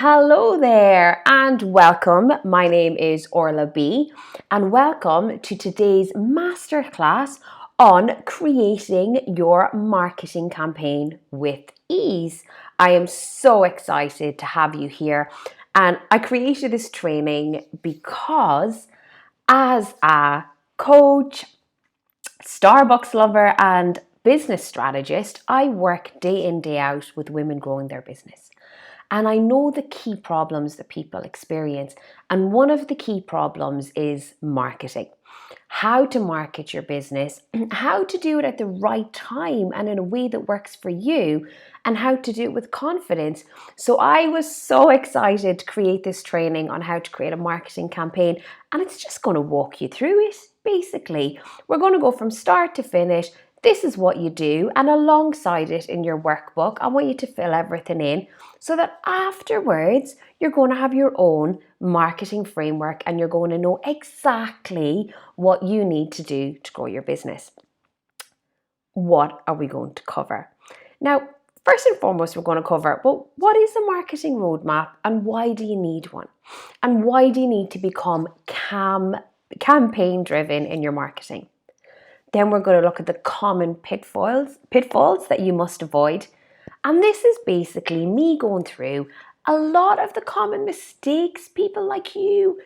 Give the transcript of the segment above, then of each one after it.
Hello there and welcome. My name is Orla B and welcome to today's masterclass on creating your marketing campaign with ease. I am so excited to have you here, and I created this training because as a coach, Starbucks lover and business strategist, I work day in, day out with women growing their business. And I know the key problems that people experience. And one of the key problems is marketing. How to market your business, how to do it at the right time and in a way that works for you, and how to do it with confidence. So I was so excited to create this training on how to create a marketing campaign. And it's just going to walk you through it. Basically, we're going to go from start to finish. This is what you do, and alongside it in your workbook, I want you to fill everything in so that afterwards you're going to have your own marketing framework and you're going to know exactly what you need to do to grow your business. What are we going to cover? Now, first and foremost, we're going to cover, well, what is a marketing roadmap and why do you need one? And why do you need to become campaign driven in your marketing? Then we're going to look at the common pitfalls that you must avoid. And this is basically me going through a lot of the common mistakes people like you,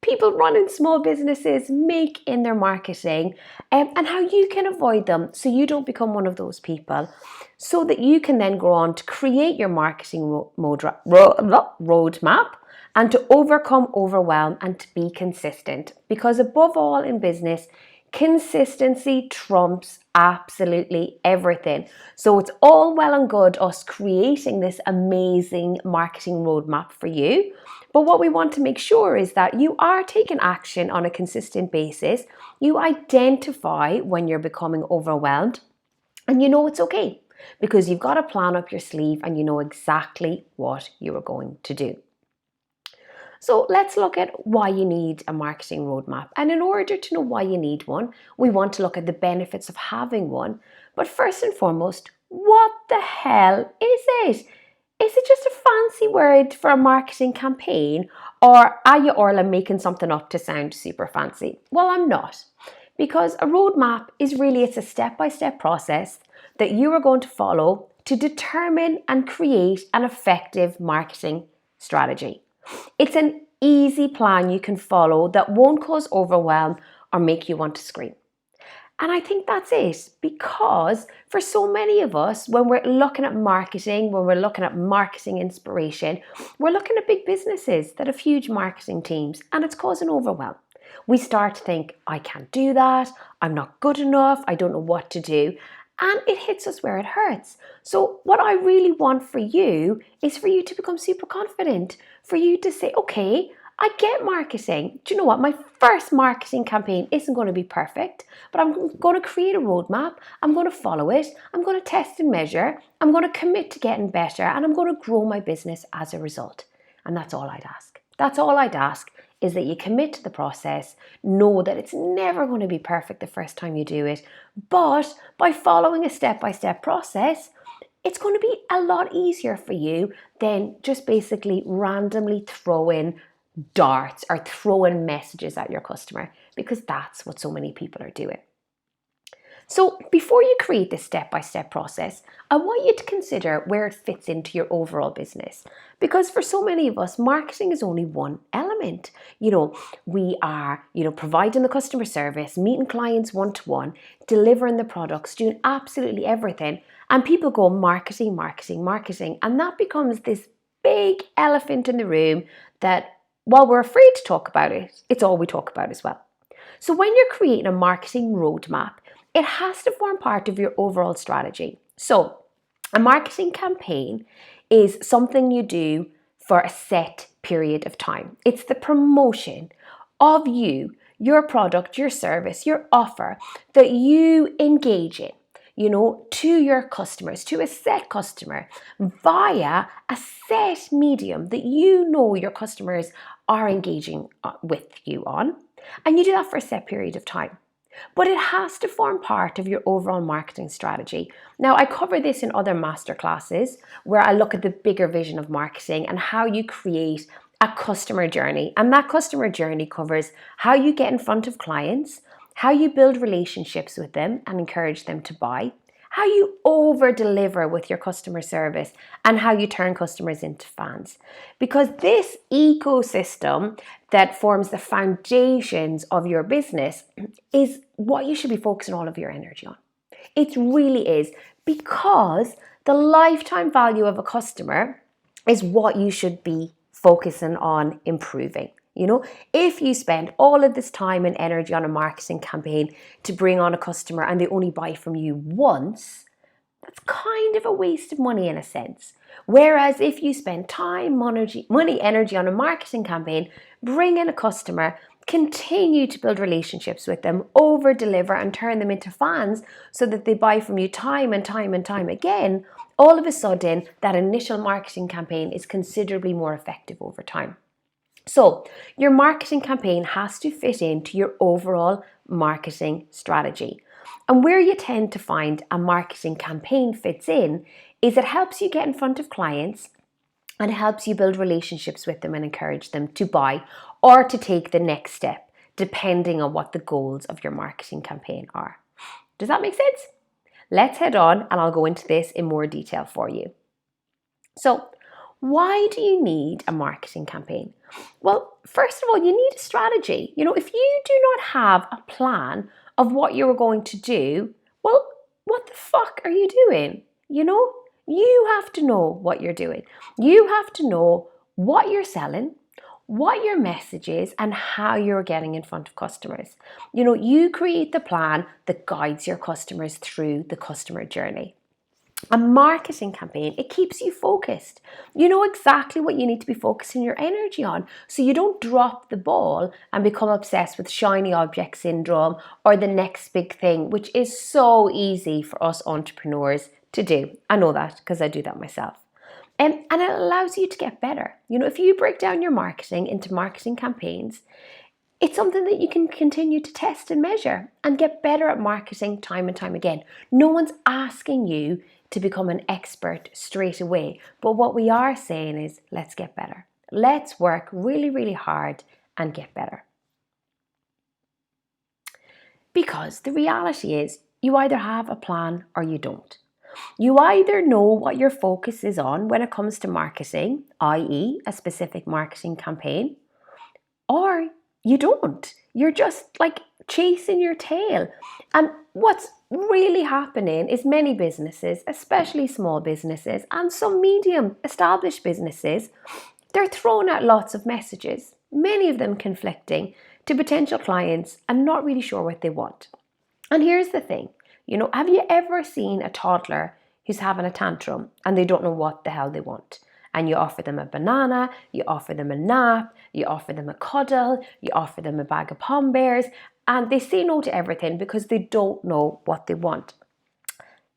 people running small businesses, make in their marketing, and how you can avoid them so you don't become one of those people, so that you can then go on to create your marketing roadmap and to overcome overwhelm and to be consistent. Because above all in business, consistency trumps absolutely everything. So it's all well and good us creating this amazing marketing roadmap for you. But what we want to make sure is that you are taking action on a consistent basis. You identify when you're becoming overwhelmed, and you know it's okay because you've got a plan up your sleeve and you know exactly what you are going to do. So let's look at why you need a marketing roadmap. And in order to know why you need one, we want to look at the benefits of having one. But first and foremost, what the hell is it? Is it just a fancy word for a marketing campaign? Or are you Orla making something up to sound super fancy? Well, I'm not. Because a roadmap is really, it's a step-by-step process that you are going to follow to determine and create an effective marketing strategy. It's an easy plan you can follow that won't cause overwhelm or make you want to scream. And I think that's it, because for so many of us, when we're looking at marketing, when we're looking at marketing inspiration, we're looking at big businesses that have huge marketing teams, and it's causing overwhelm. We start to think, I can't do that, I'm not good enough, I don't know what to do. And it hits us where it hurts. So what I really want for you is for you to become super confident, for you to say, okay, I get marketing. Do you know what? My first marketing campaign isn't going to be perfect, but I'm going to create a roadmap. I'm going to follow it. I'm going to test and measure. I'm going to commit to getting better, and I'm going to grow my business as a result. And that's all I'd ask. That's all I'd ask, is that you commit to the process, know that it's never going to be perfect the first time you do it, but by following a step-by-step process, it's going to be a lot easier for you than just basically randomly throwing darts or throwing messages at your customer, because that's what so many people are doing. So before you create this step-by-step process, I want you to consider where it fits into your overall business. Because for so many of us, marketing is only one element. We are, providing the customer service, meeting clients one-to-one, delivering the products, doing absolutely everything. And people go marketing, marketing, marketing. And that becomes this big elephant in the room that, while we're afraid to talk about it, it's all we talk about as well. So when you're creating a marketing roadmap, it has to form part of your overall strategy. So a marketing campaign is something you do for a set period of time. It's the promotion of you, your product, your service, your offer that you engage in, to your customers, to a set customer via a set medium that your customers are engaging with you on. And you do that for a set period of time. but it has to form part of your overall marketing strategy. Now, I cover this in other masterclasses where I look at the bigger vision of marketing and how you create a customer journey. And that customer journey covers how you get in front of clients, how you build relationships with them and encourage them to buy, how you over deliver with your customer service, and how you turn customers into fans. Because this ecosystem that forms the foundations of your business is what you should be focusing all of your energy on. It really is, because the lifetime value of a customer is what you should be focusing on improving. You know, if you spend all of this time and energy on a marketing campaign to bring on a customer and they only buy from you once, that's kind of a waste of money in a sense. Whereas if you spend time, money, energy on a marketing campaign, bring in a customer, continue to build relationships with them, over deliver and turn them into fans so that they buy from you time and time and time again, all of a sudden that initial marketing campaign is considerably more effective over time. So your marketing campaign has to fit into your overall marketing strategy. And where you tend to find a marketing campaign fits in is it helps you get in front of clients and helps you build relationships with them and encourage them to buy or to take the next step, depending on what the goals of your marketing campaign are. Does that make sense? Let's head on and I'll go into this in more detail for you. So, why do you need a marketing campaign? Well, first of all, you need a strategy. You know, if you do not have a plan of what you're going to do, well, what the fuck are you doing? You know, you have to know what you're doing. You have to know what you're selling, what your message is, and how you're getting in front of customers. You know, you create the plan that guides your customers through the customer journey. A marketing campaign, it keeps you focused. You know exactly what you need to be focusing your energy on, so you don't drop the ball and become obsessed with shiny object syndrome or the next big thing, which is so easy for us entrepreneurs to do. I know that because I do that myself. And it allows you to get better. You know, if you break down your marketing into marketing campaigns, it's something that you can continue to test and measure and get better at marketing time and time again. No one's asking you to become an expert straight away. But what we are saying is, let's get better. Let's work really, really hard and get better. Because the reality is, you either have a plan or you don't. You either know what your focus is on when it comes to marketing, i.e., a specific marketing campaign, or you don't. You're just like chasing your tail. And what's really happening is many businesses, especially small businesses and some medium established businesses, they're throwing out lots of messages, many of them conflicting, to potential clients and not really sure what they want. And here's the thing, you know, have you ever seen a toddler who's having a tantrum and they don't know what the hell they want? And you offer them a banana, you offer them a nap, you offer them a cuddle, you offer them a bag of Pom Bears, and they say no to everything because they don't know what they want.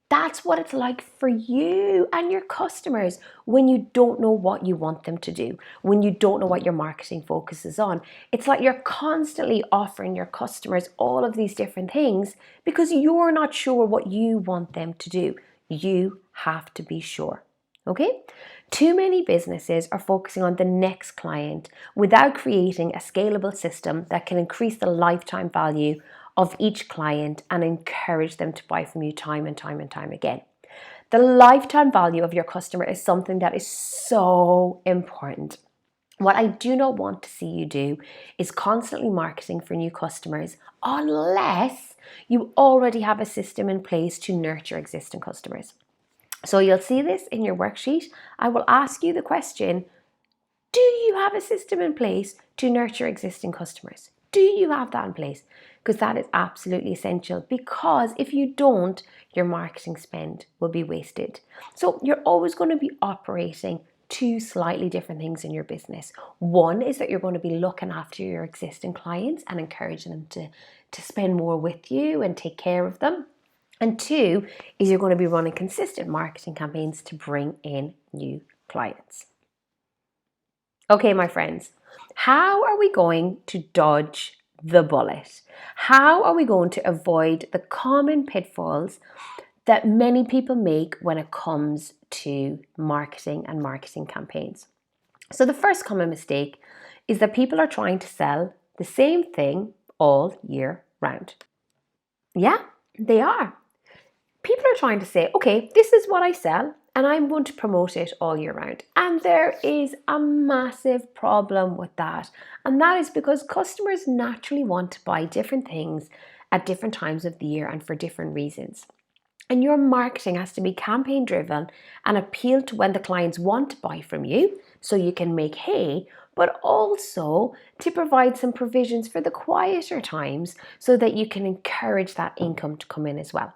That's what it's like for you and your customers when you don't know what you want them to do, when you don't know what your marketing focus is on. It's like you're constantly offering your customers all of these different things because you're not sure what you want them to do. You have to be sure. Okay? Too many businesses are focusing on the next client without creating a scalable system that can increase the lifetime value of each client and encourage them to buy from you time and time and time again. The lifetime value of your customer is something that is so important. What I do not want to see you do is constantly marketing for new customers unless you already have a system in place to nurture existing customers. So you'll see this in your worksheet. I will ask you the question, do you have a system in place to nurture existing customers? Do you have that in place? Because that is absolutely essential, because if you don't, your marketing spend will be wasted. So you're always going to be operating two slightly different things in your business. One is that you're going to be looking after your existing clients and encouraging them to spend more with you and take care of them. And two is you're going to be running consistent marketing campaigns to bring in new clients. Okay, my friends, how are we going to dodge the bullet. How are we going to avoid the common pitfalls that many people make when it comes to marketing and marketing campaigns? So the first common mistake is that people are trying to sell the same thing all year round. Yeah, they are. People are trying to say, okay, this is what I sell and I'm going to promote it all year round. And there is a massive problem with that. And that is because customers naturally want to buy different things at different times of the year and for different reasons. And your marketing has to be campaign driven and appeal to when the clients want to buy from you so you can make hay, but also to provide some provisions for the quieter times so that you can encourage that income to come in as well.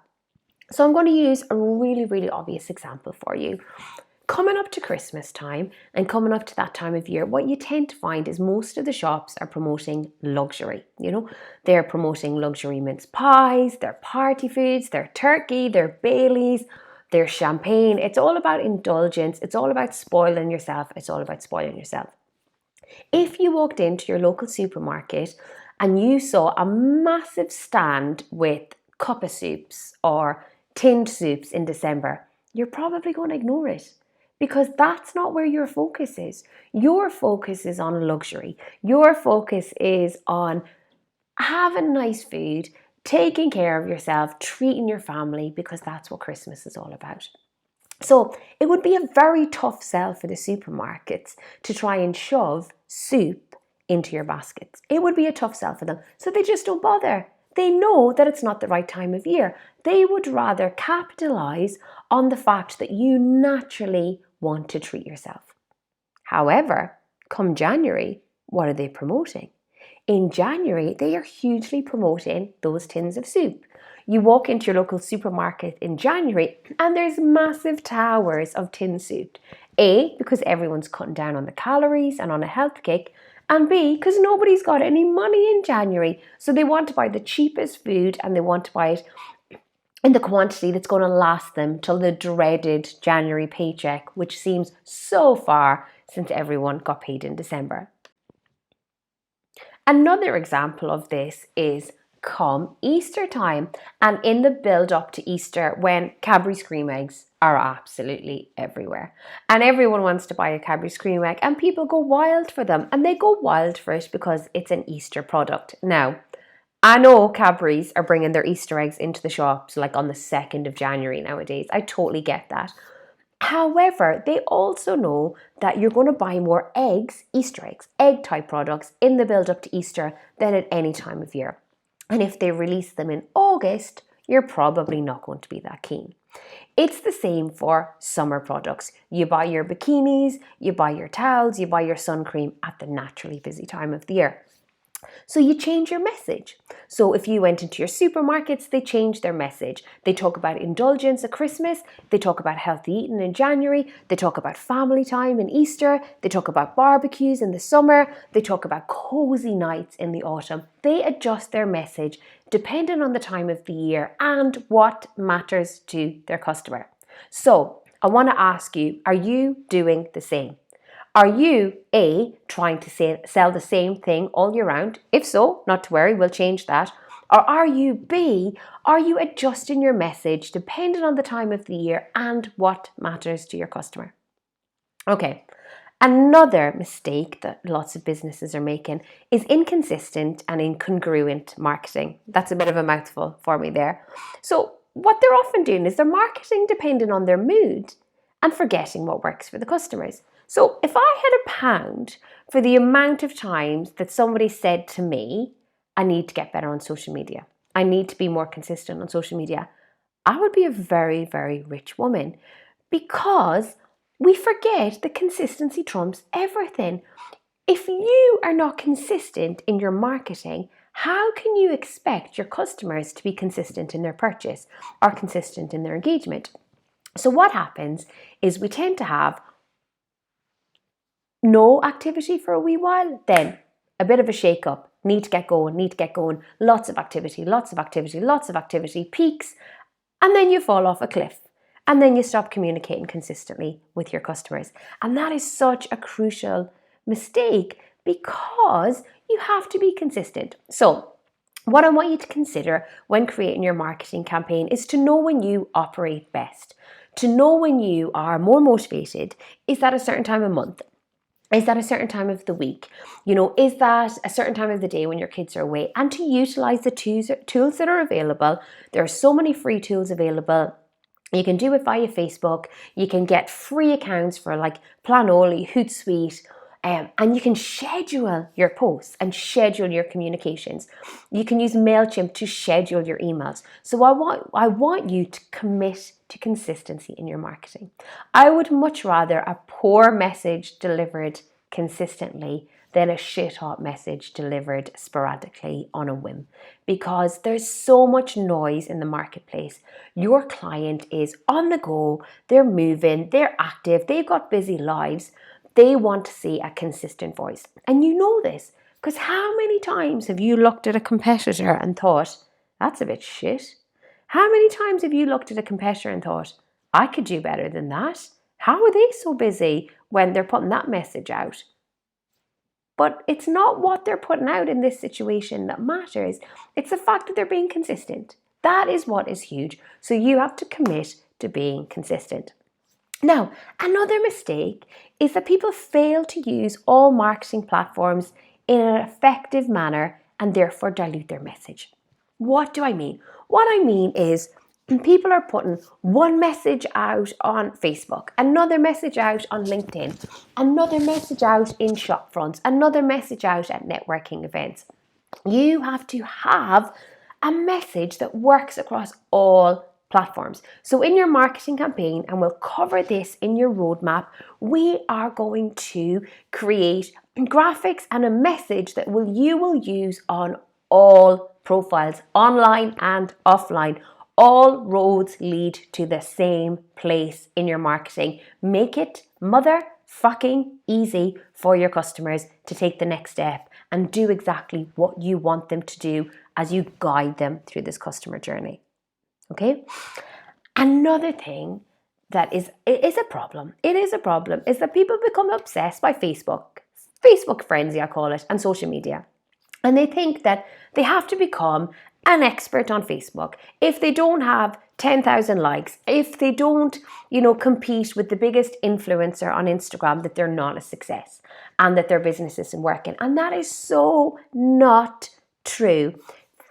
So I'm going to use a really, really obvious example for you. Coming up to Christmas time and coming up to that time of year, what you tend to find is most of the shops are promoting luxury. They're promoting luxury mince pies, their party foods, their turkey, their Baileys, their champagne. It's all about indulgence. It's all about spoiling yourself. It's all about spoiling yourself. If you walked into your local supermarket and you saw a massive stand with cup of soups or tinned soups in December, you're probably going to ignore it because that's not where your focus is. Your focus is on luxury. Your focus is on having nice food, taking care of yourself, treating your family, because that's what Christmas is all about. So it would be a very tough sell for the supermarkets to try and shove soup into your baskets. It would be a tough sell for them. So they just don't bother. They know that it's not the right time of year. They would rather capitalize on the fact that you naturally want to treat yourself. However, come January, what are they promoting? In January, they are hugely promoting those tins of soup. You walk into your local supermarket in January and there's massive towers of tin soup. A, because everyone's cutting down on the calories and on a health kick, and B, because nobody's got any money in January. So they want to buy the cheapest food and they want to buy it in the quantity that's going to last them till the dreaded January paycheck, which seems so far since everyone got paid in December. Another example of this is come Easter time and in the build up to Easter when Cadbury's cream eggs are absolutely everywhere and everyone wants to buy a Cadbury's cream egg and people go wild for them, and they go wild for it because it's an Easter product. Now, I know Cadbury's are bringing their Easter eggs into the shops like on the 2nd of January nowadays. I totally get that. However, they also know that you're going to buy more eggs, Easter eggs, egg type products in the build up to Easter than at any time of year. And if they release them in August, you're probably not going to be that keen. It's the same for summer products. You buy your bikinis, you buy your towels, you buy your sun cream at the naturally busy time of the year. So you change your message. So if you went into your supermarkets, they change their message. They talk about indulgence at Christmas. They talk about healthy eating in January. They talk about family time in Easter. They talk about barbecues in the summer. They talk about cozy nights in the autumn. They adjust their message depending on the time of the year and what matters to their customer. So I want to ask you, are you doing the same? Are you A, trying to sell the same thing all year round? If so, not to worry, we'll change that. Or are you B, are you adjusting your message depending on the time of the year and what matters to your customer? Okay, another mistake that lots of businesses are making is inconsistent and incongruent marketing. That's a bit of a mouthful for me there. So what they're often doing is they're marketing depending on their mood and forgetting what works for the customers. So if I had £1 for the amount of times that somebody said to me, I need to get better on social media, I need to be more consistent on social media, I would be a very, very rich woman, because we forget that consistency trumps everything. If you are not consistent in your marketing, how can you expect your customers to be consistent in their purchase or consistent in their engagement? So what happens is we tend to have no activity for a wee while, then a bit of a shake up, need to get going, lots of activity, peaks, and then you fall off a cliff. And then you stop communicating consistently with your customers. And that is such a crucial mistake because You have to be consistent. So what I want you to consider when creating your marketing campaign is to know when you operate best, to know when you are more motivated. Is that a certain time of month? Is that a certain time of the week? Is that a certain time of the day when your kids are away? And to utilize the tools that are available. There are so many free tools available. You can do it via Facebook. You can get free accounts for like Planoly, Hootsuite, and you can schedule your posts and schedule your communications. You can use MailChimp to schedule your emails. So I want you to commit to consistency in your marketing. I would much rather a poor message delivered consistently than a shit hot message delivered sporadically on a whim, because there's so much noise in the marketplace. Your client is on the go, they're moving, they're active, they've got busy lives. They want to see a consistent voice. And you know this, because how many times have you looked at a competitor and thought, that's a bit shit? How many times have you looked at a competitor and thought, I could do better than that? How are they so busy when they're putting that message out? But it's not what they're putting out in this situation that matters. It's the fact that they're being consistent. That is what is huge. So you have to commit to being consistent. Now, another mistake is that people fail to use all marketing platforms in an effective manner and therefore dilute their message. What do I mean? What I mean is people are putting one message out on Facebook, another message out on LinkedIn, another message out in shop fronts, another message out at networking events. You have to have a message that works across all platforms. So in your marketing campaign, and we'll cover this in your roadmap, we are going to create graphics and a message that you will use on all profiles, online and offline. All roads lead to the same place in your marketing. Make it motherfucking easy for your customers to take the next step and do exactly what you want them to do as you guide them through this customer journey. Okay? Another thing that is a problem is that people become obsessed by Facebook frenzy, I call it, and social media. And they think that they have to become an expert on Facebook. If they don't have 10,000 likes, if they don't, compete with the biggest influencer on Instagram, that they're not a success and that their business isn't working. And that is so not true.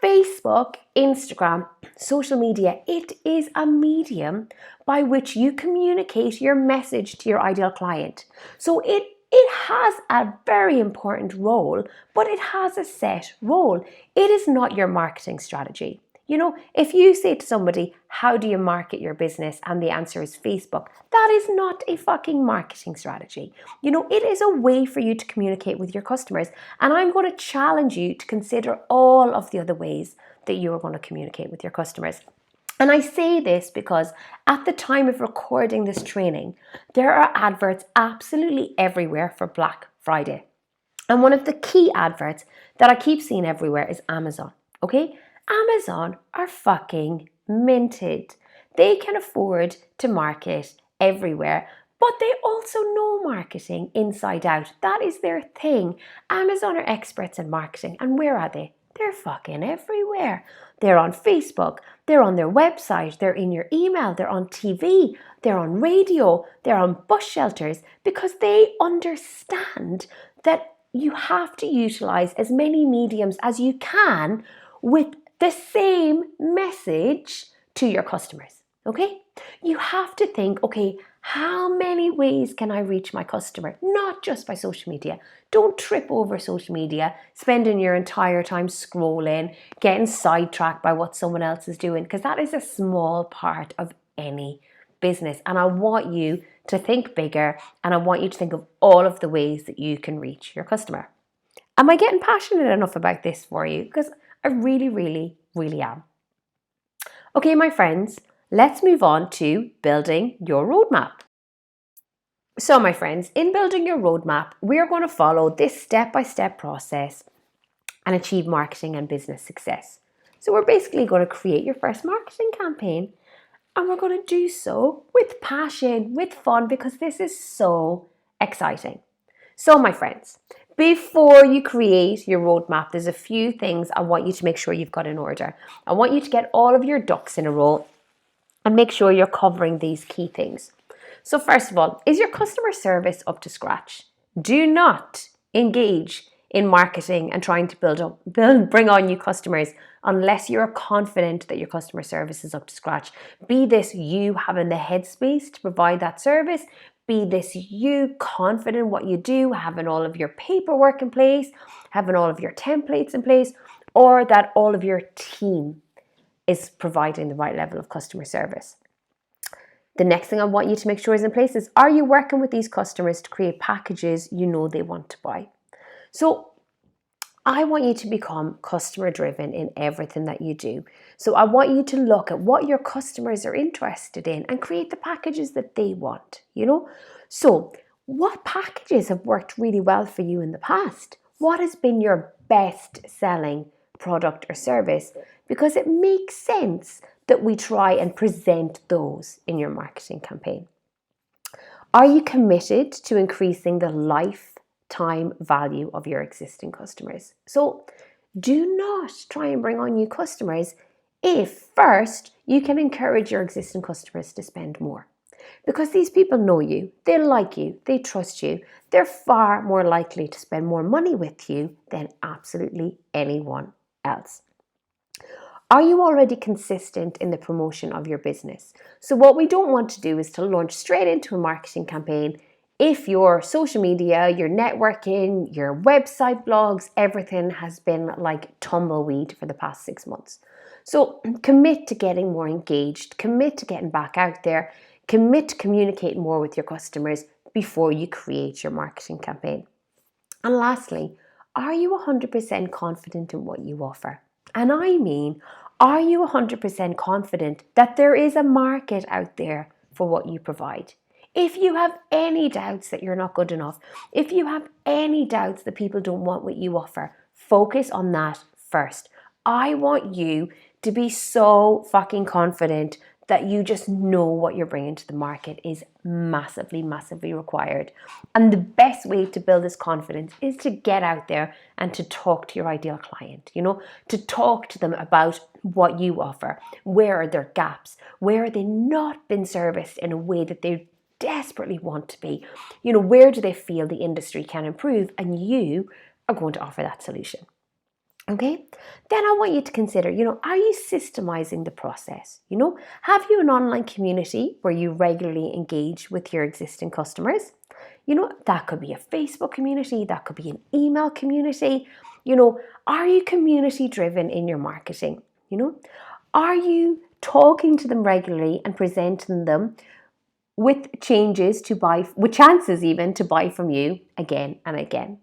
Facebook, Instagram, social media, it is a medium by which you communicate your message to your ideal client. So it has a very important role, but it has a set role. It is not your marketing strategy. If you say to somebody, how do you market your business? And the answer is Facebook, that is not a fucking marketing strategy. It is a way for you to communicate with your customers. And I'm going to challenge you to consider all of the other ways that you are going to communicate with your customers. And I say this because at the time of recording this training, there are adverts absolutely everywhere for Black Friday. And one of the key adverts that I keep seeing everywhere is Amazon, okay? Amazon are fucking minted. They can afford to market everywhere, but they also know marketing inside out. That is their thing. Amazon are experts in marketing. And where are they? They're fucking everywhere. They're on Facebook, they're on their website, they're in your email, they're on TV, they're on radio, they're on bus shelters, because they understand that you have to utilize as many mediums as you can with the same message to your customers, okay? You have to think, okay, how many ways can I reach my customer? Not just by social media. Don't trip over social media, spending your entire time scrolling, getting sidetracked by what someone else is doing, because that is a small part of any business. And I want you to think bigger, and I want you to think of all of the ways that you can reach your customer. Am I getting passionate enough about this for you? Because I really, really, really am. Okay, my friends, let's move on to building your roadmap. So, my friends, in building your roadmap, we are going to follow this step-by-step process and achieve marketing and business success. So we're basically going to create your first marketing campaign, and we're going to do so with passion, with fun, because this is so exciting. So my friends, before you create your roadmap, there's a few things I want you to make sure you've got in order. I want you to get all of your ducks in a row and make sure you're covering these key things. So first of all, is your customer service up to scratch? Do not engage in marketing and trying to bring on new customers unless you're confident that your customer service is up to scratch. Be this you having the headspace to provide that service, be this you confident in what you do, having all of your paperwork in place, having all of your templates in place, or that all of your team is providing the right level of customer service. The next thing I want you to make sure is in place is, are you working with these customers to create packages you know they want to buy? So I want you to become customer driven in everything that you do. So I want you to look at what your customers are interested in and create the packages that they want, So what packages have worked really well for you in the past? What has been your best selling product or service? Because it makes sense that we try and present those in your marketing campaign. Are you committed to increasing the lifetime value of your existing customers? So do not try and bring on new customers if first you can encourage your existing customers to spend more. Because these people know you, they like you, they trust you, they're far more likely to spend more money with you than absolutely anyone else. Are you already consistent in the promotion of your business? So what we don't want to do is to launch straight into a marketing campaign if your social media, your networking, your website blogs, everything has been like tumbleweed for the past 6 months. So commit to getting more engaged, commit to getting back out there, commit to communicate more with your customers before you create your marketing campaign. And lastly, are you 100% confident in what you offer? And I mean, are you 100% confident that there is a market out there for what you provide? If you have any doubts that you're not good enough, if you have any doubts that people don't want what you offer, focus on that first. I want you to be so fucking confident that you just know what you're bringing to the market is massively, massively required. And the best way to build this confidence is to get out there and to talk to your ideal client, to talk to them about what you offer. Where are their gaps? Where are they not been serviced in a way that they desperately want to be? Where do they feel the industry can improve? And you are going to offer that solution. Okay, then I want you to consider, are you systemizing the process? Have you an online community where you regularly engage with your existing customers? That could be a Facebook community, that could be an email community. Are you community driven in your marketing? Are you talking to them regularly and presenting them with chances even to buy from you again and again?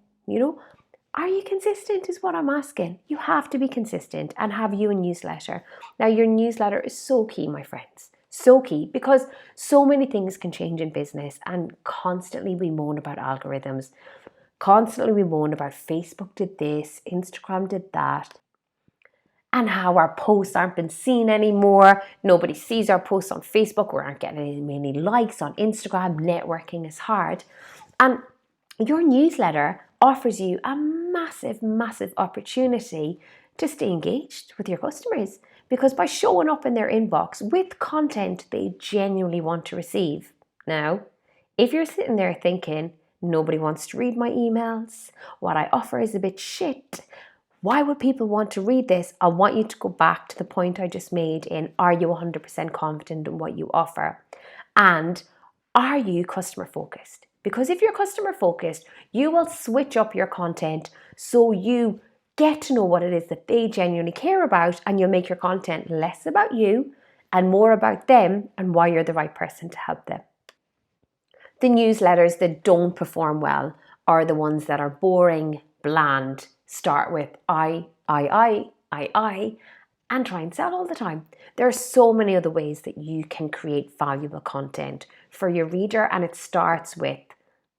Are you consistent is what I'm asking. You have to be consistent and have you a newsletter. Now, your newsletter is so key, my friends. So key, because so many things can change in business, and constantly we moan about algorithms. Constantly we moan about Facebook did this, Instagram did that, and how our posts aren't being seen anymore. Nobody sees our posts on Facebook. We aren't getting many likes on Instagram. Networking is hard. And your newsletter offers you a massive, massive opportunity to stay engaged with your customers, because by showing up in their inbox with content they genuinely want to receive. Now, if you're sitting there thinking, nobody wants to read my emails, what I offer is a bit shit, why would people want to read this? I want you to go back to the point I just made in, are you 100% confident in what you offer? And are you customer focused? Because if you're customer focused, you will switch up your content so you get to know what it is that they genuinely care about, and you'll make your content less about you and more about them and why you're the right person to help them. The newsletters that don't perform well are the ones that are boring, bland, start with I, and try and sell all the time. There are so many other ways that you can create valuable content for your reader, and it starts with,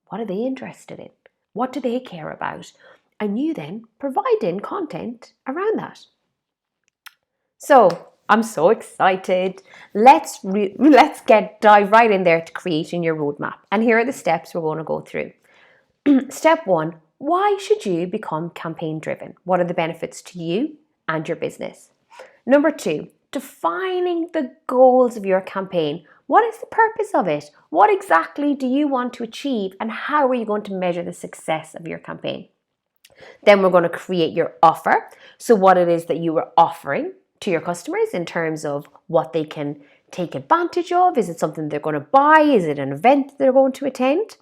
what are they interested in? What do they care about? And you then provide in content around that. So I'm so excited. Let's dive right in there to creating your roadmap. And here are the steps we're going to go through. Step one, why should you become campaign driven? What are the benefits to you and your business? Number two, defining the goals of your campaign. What is the purpose of it? What exactly do you want to achieve, and how are you going to measure the success of your campaign? Then we're going to create your offer. So what it is that you are offering to your customers in terms of what they can take advantage of. Is it something they're going to buy? Is it an event they're going to attend?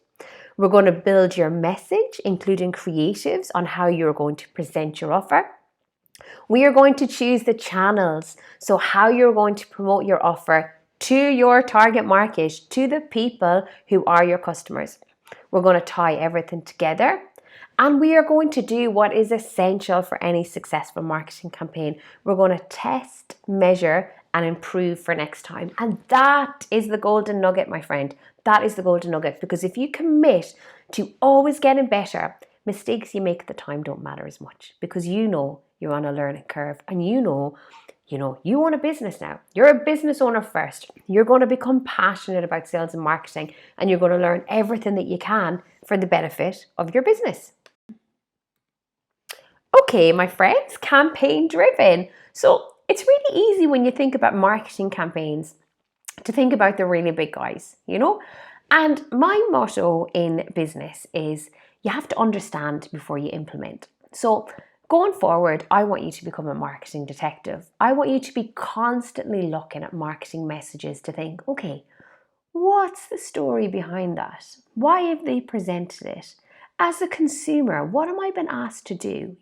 We're going to build your message, including creatives on how you're going to present your offer. We are going to choose the channels, so how you're going to promote your offer to your target market, to the people who are your customers. We're going to tie everything together, and we are going to do what is essential for any successful marketing campaign. We're going to test, measure, and improve for next time. And that is the golden nugget, my friend. That is the golden nugget, because if you commit to always getting better, mistakes you make at the time don't matter as much, because you know you're on a learning curve, and you know you own a business now. You're a business owner first. You're going to become passionate about sales and marketing, and you're going to learn everything that you can for the benefit of your business. Okay, my friends, campaign driven. So it's really easy when you think about marketing campaigns to think about the really big guys, And my motto in business is you have to understand before you implement. So going forward, I want you to become a marketing detective. I want you to be constantly looking at marketing messages to think, okay, what's the story behind that? Why have they presented it? As a consumer, what am I being asked to do?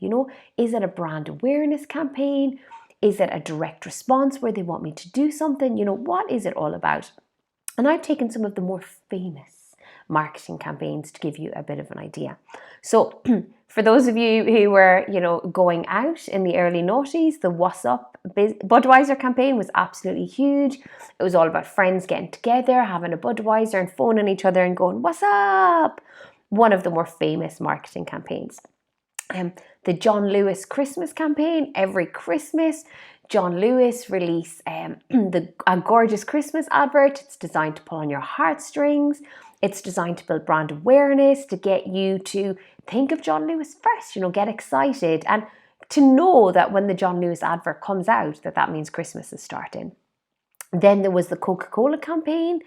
Is it a brand awareness campaign? Is it a direct response where they want me to do something? What is it all about? And I've taken some of the more famous marketing campaigns to give you a bit of an idea. So for those of you who were, going out in the early noughties, the What's Up Budweiser campaign was absolutely huge. It was all about friends getting together, having a Budweiser and phoning each other and going, "What's up?" One of the more famous marketing campaigns. The John Lewis Christmas campaign. Every Christmas, John Lewis released a gorgeous Christmas advert. It's designed to pull on your heartstrings. It's designed to build brand awareness, to get you to think of John Lewis first, get excited, and to know that when the John Lewis advert comes out, that means Christmas is starting. Then there was the Coca-Cola campaign,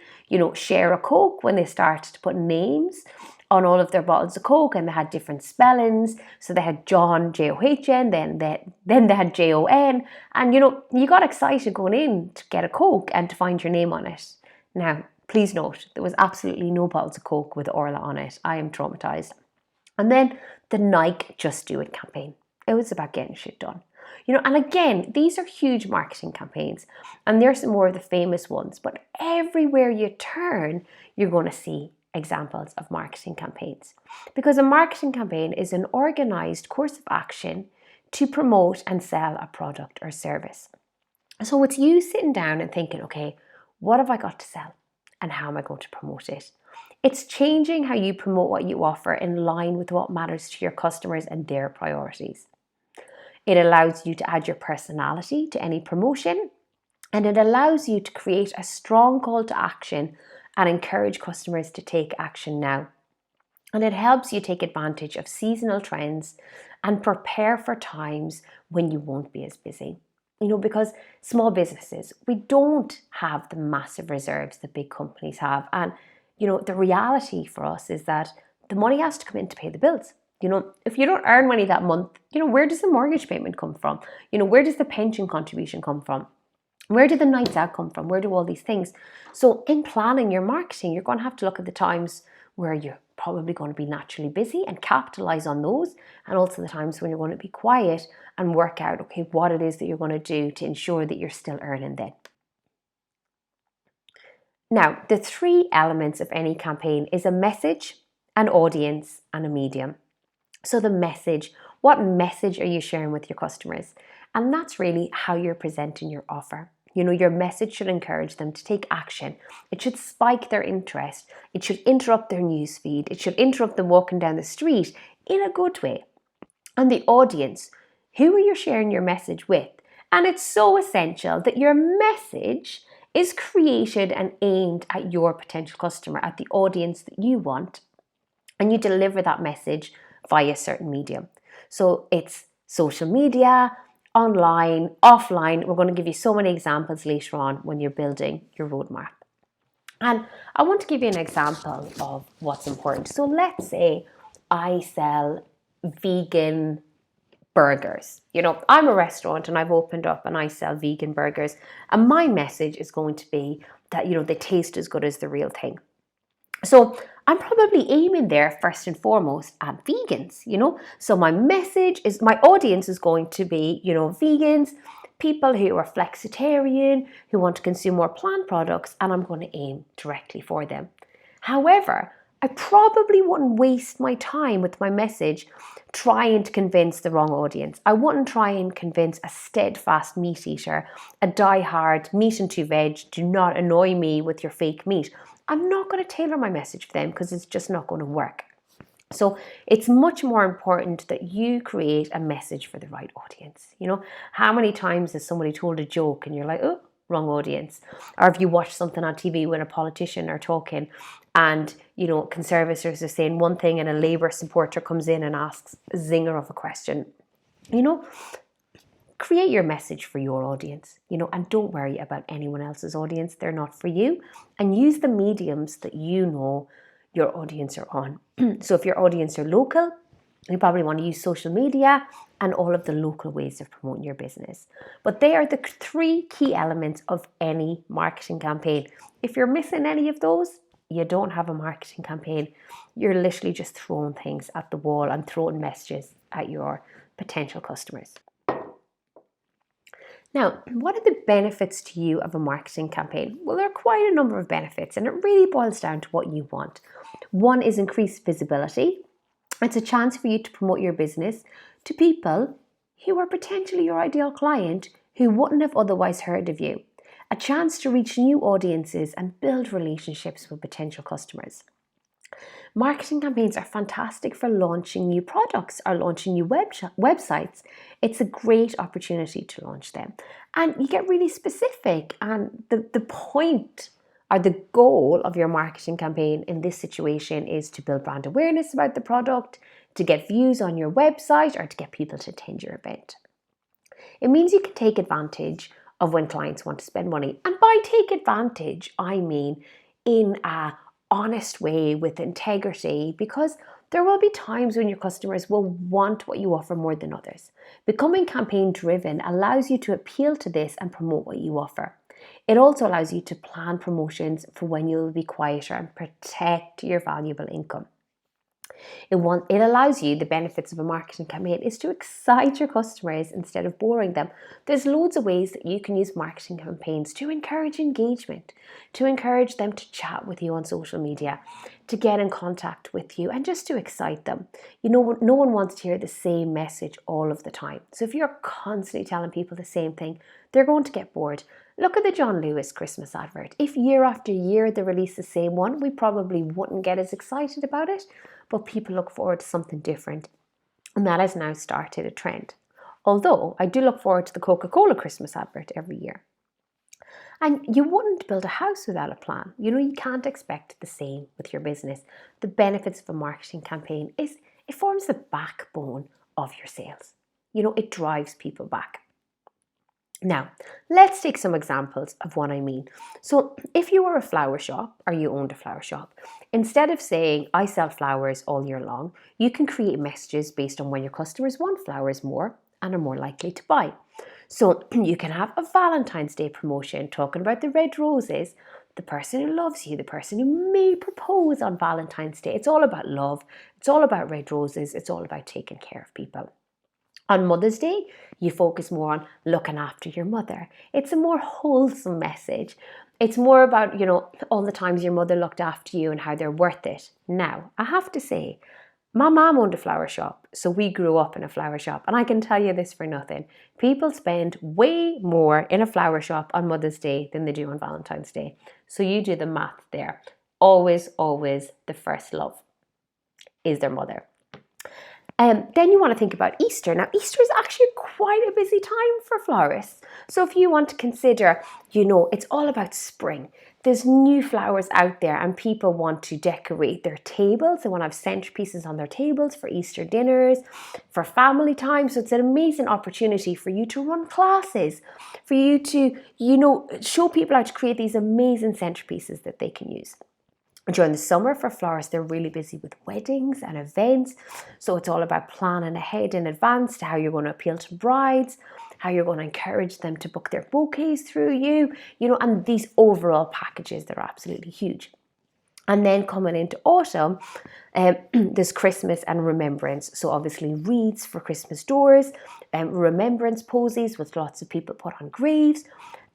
share a Coke, when they started to put names on all of their bottles of Coke, and they had different spellings. So they had John, John, then they had JON, and you got excited going in to get a Coke and to find your name on it. Now, please note, there was absolutely no bottles of Coke with Orla on it. I am traumatized. And then the Nike Just Do It campaign. It was about getting shit done. And again, these are huge marketing campaigns, and there's some more of the famous ones, but everywhere you turn, you're going to see examples of marketing campaigns, because a marketing campaign is an organized course of action to promote and sell a product or service. So it's you sitting down and thinking, okay, what have I got to sell and how am I going to promote it? It's changing how you promote what you offer in line with what matters to your customers and their priorities. It allows you to add your personality to any promotion, and it allows you to create a strong call to action and encourage customers to take action now. And it helps you take advantage of seasonal trends and prepare for times when you won't be as busy. Because small businesses, we don't have the massive reserves that big companies have. And, the reality for us is that the money has to come in to pay the bills. If you don't earn money that month, where does the mortgage payment come from? Where does the pension contribution come from? Where do the nights out come from? Where do all these things? So in planning your marketing, you're going to have to look at the times where you're probably going to be naturally busy and capitalize on those, and also the times when you're going to be quiet and work out, okay, what it is that you're going to do to ensure that you're still earning then. Now, the three elements of any campaign is a message, an audience, and a medium. So the message, what message are you sharing with your customers? And that's really how you're presenting your offer. Your message should encourage them to take action. It should spike their interest. It should interrupt their newsfeed. It should interrupt them walking down the street in a good way. And the audience, who are you sharing your message with? And it's so essential that your message is created and aimed at your potential customer, at the audience that you want. and you deliver that message via a certain medium. So it's social media, online, offline. We're going to give you so many examples later on when you're building your roadmap. And I want to give you an example of what's important. So let's say I sell vegan burgers. I'm a restaurant and I've opened up and I sell vegan burgers. And my message is going to be that, they taste as good as the real thing. So I'm probably aiming there first and foremost at vegans, So my audience is going to be, vegans, people who are flexitarian, who want to consume more plant products, and I'm going to aim directly for them. However, I probably wouldn't waste my time with my message trying to convince the wrong audience. I wouldn't try and convince a steadfast meat eater, a die-hard meat and two veg, do not annoy me with your fake meat. I'm not going to tailor my message for them because it's just not going to work. So it's much more important that you create a message for the right audience. How many times has somebody told a joke and you're like, oh, wrong audience? Or if you watch something on TV when a politician are talking and, conservatives are saying one thing and a Labour supporter comes in and asks a zinger of a question, create your message for your audience, and don't worry about anyone else's audience. They're not for you. And use the mediums that your audience are on. So if your audience are local, you probably want to use social media and all of the local ways of promoting your business. But they are the 3 key elements of any marketing campaign. If you're missing any of those, you don't have a marketing campaign. You're literally just throwing things at the wall and throwing messages at your potential customers. Now, what are the benefits to you of a marketing campaign? Well, there are quite a number of benefits, and it really boils down to what you want. One is increased visibility. It's a chance for you to promote your business to people who are potentially your ideal client who wouldn't have otherwise heard of you. A chance to reach new audiences and build relationships with potential customers. Marketing campaigns are fantastic for launching new products or launching new websites. It's a great opportunity to launch them. And you get really specific. And the point or the goal of your marketing campaign in this situation is to build brand awareness about the product, to get views on your website, or to get people to attend your event. It means you can take advantage of when clients want to spend money. And by take advantage, I mean in a honest way with integrity, because there will be times when your customers will want what you offer more than others. Becoming campaign driven allows you to appeal to this and promote what you offer. It also allows you to plan promotions for when you'll be quieter and protect your valuable income. It allows you, the benefits of a marketing campaign is to excite your customers instead of boring them. There's loads of ways that you can use marketing campaigns to encourage engagement, to encourage them to chat with you on social media, to get in contact with you, and just to excite them. No one wants to hear the same message all of the time. So if you're constantly telling people the same thing, they're going to get bored. Look at the John Lewis Christmas advert. If year after year they release the same one, we probably wouldn't get as excited about it, but people look forward to something different. And that has now started a trend. Although I do look forward to the Coca-Cola Christmas advert every year. And you wouldn't build a house without a plan. You can't expect the same with your business. The benefits of a marketing campaign is it forms the backbone of your sales. It drives people back. Now, let's take some examples of what I mean. So if you were a flower shop or you owned a flower shop, instead of saying, I sell flowers all year long, you can create messages based on when your customers want flowers more and are more likely to buy. So you can have a Valentine's Day promotion talking about the red roses, the person who loves you, the person who may propose on Valentine's Day. It's all about love. It's all about red roses. It's all about taking care of people. On Mother's Day, you focus more on looking after your mother. It's a more wholesome message. It's more about, all the times your mother looked after you and how they're worth it. Now, I have to say, my mom owned a flower shop, so we grew up in a flower shop. And I can tell you this for nothing. People spend way more in a flower shop on Mother's Day than they do on Valentine's Day. So you do the math there. Always, always the first love is their mother. Then you want to think about Easter. Now, Easter is actually quite a busy time for florists. So if you want to consider, it's all about spring. there's new flowers out there and people want to decorate their tables. They want to have centerpieces on their tables for Easter dinners, for family time. So it's an amazing opportunity for you to run classes, for you to, show people how to create these amazing centerpieces that they can use. During the summer for florists, they're really busy with weddings and events. So it's all about planning ahead in advance to how you're going to appeal to brides, how you're going to encourage them to book their bouquets through you, and these overall packages that are absolutely huge. And then coming into autumn, there's Christmas and remembrance. So obviously wreaths for Christmas doors, remembrance posies, which lots of people put on graves.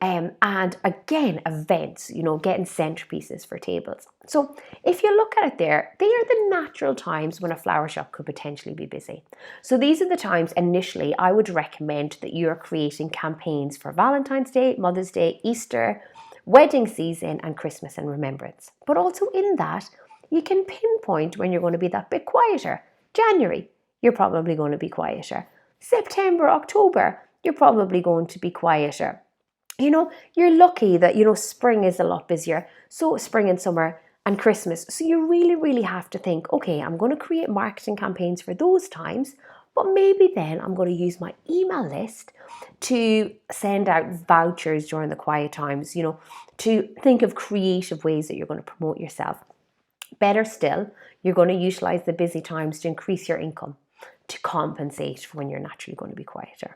And again, events, getting centerpieces for tables. So if you look at it there, they are the natural times when a flower shop could potentially be busy. So these are the times initially I would recommend that you're creating campaigns for Valentine's Day, Mother's Day, Easter, wedding season, and Christmas and remembrance. But also in that, you can pinpoint when you're going to be that bit quieter. January, you're probably going to be quieter. September, October, you're probably going to be quieter. You're lucky that, spring is a lot busier. So spring and summer and Christmas. So you really, really have to think, okay, I'm going to create marketing campaigns for those times, but maybe then I'm going to use my email list to send out vouchers during the quiet times, to think of creative ways that you're going to promote yourself. Better still, you're going to utilize the busy times to increase your income, to compensate for when you're naturally going to be quieter.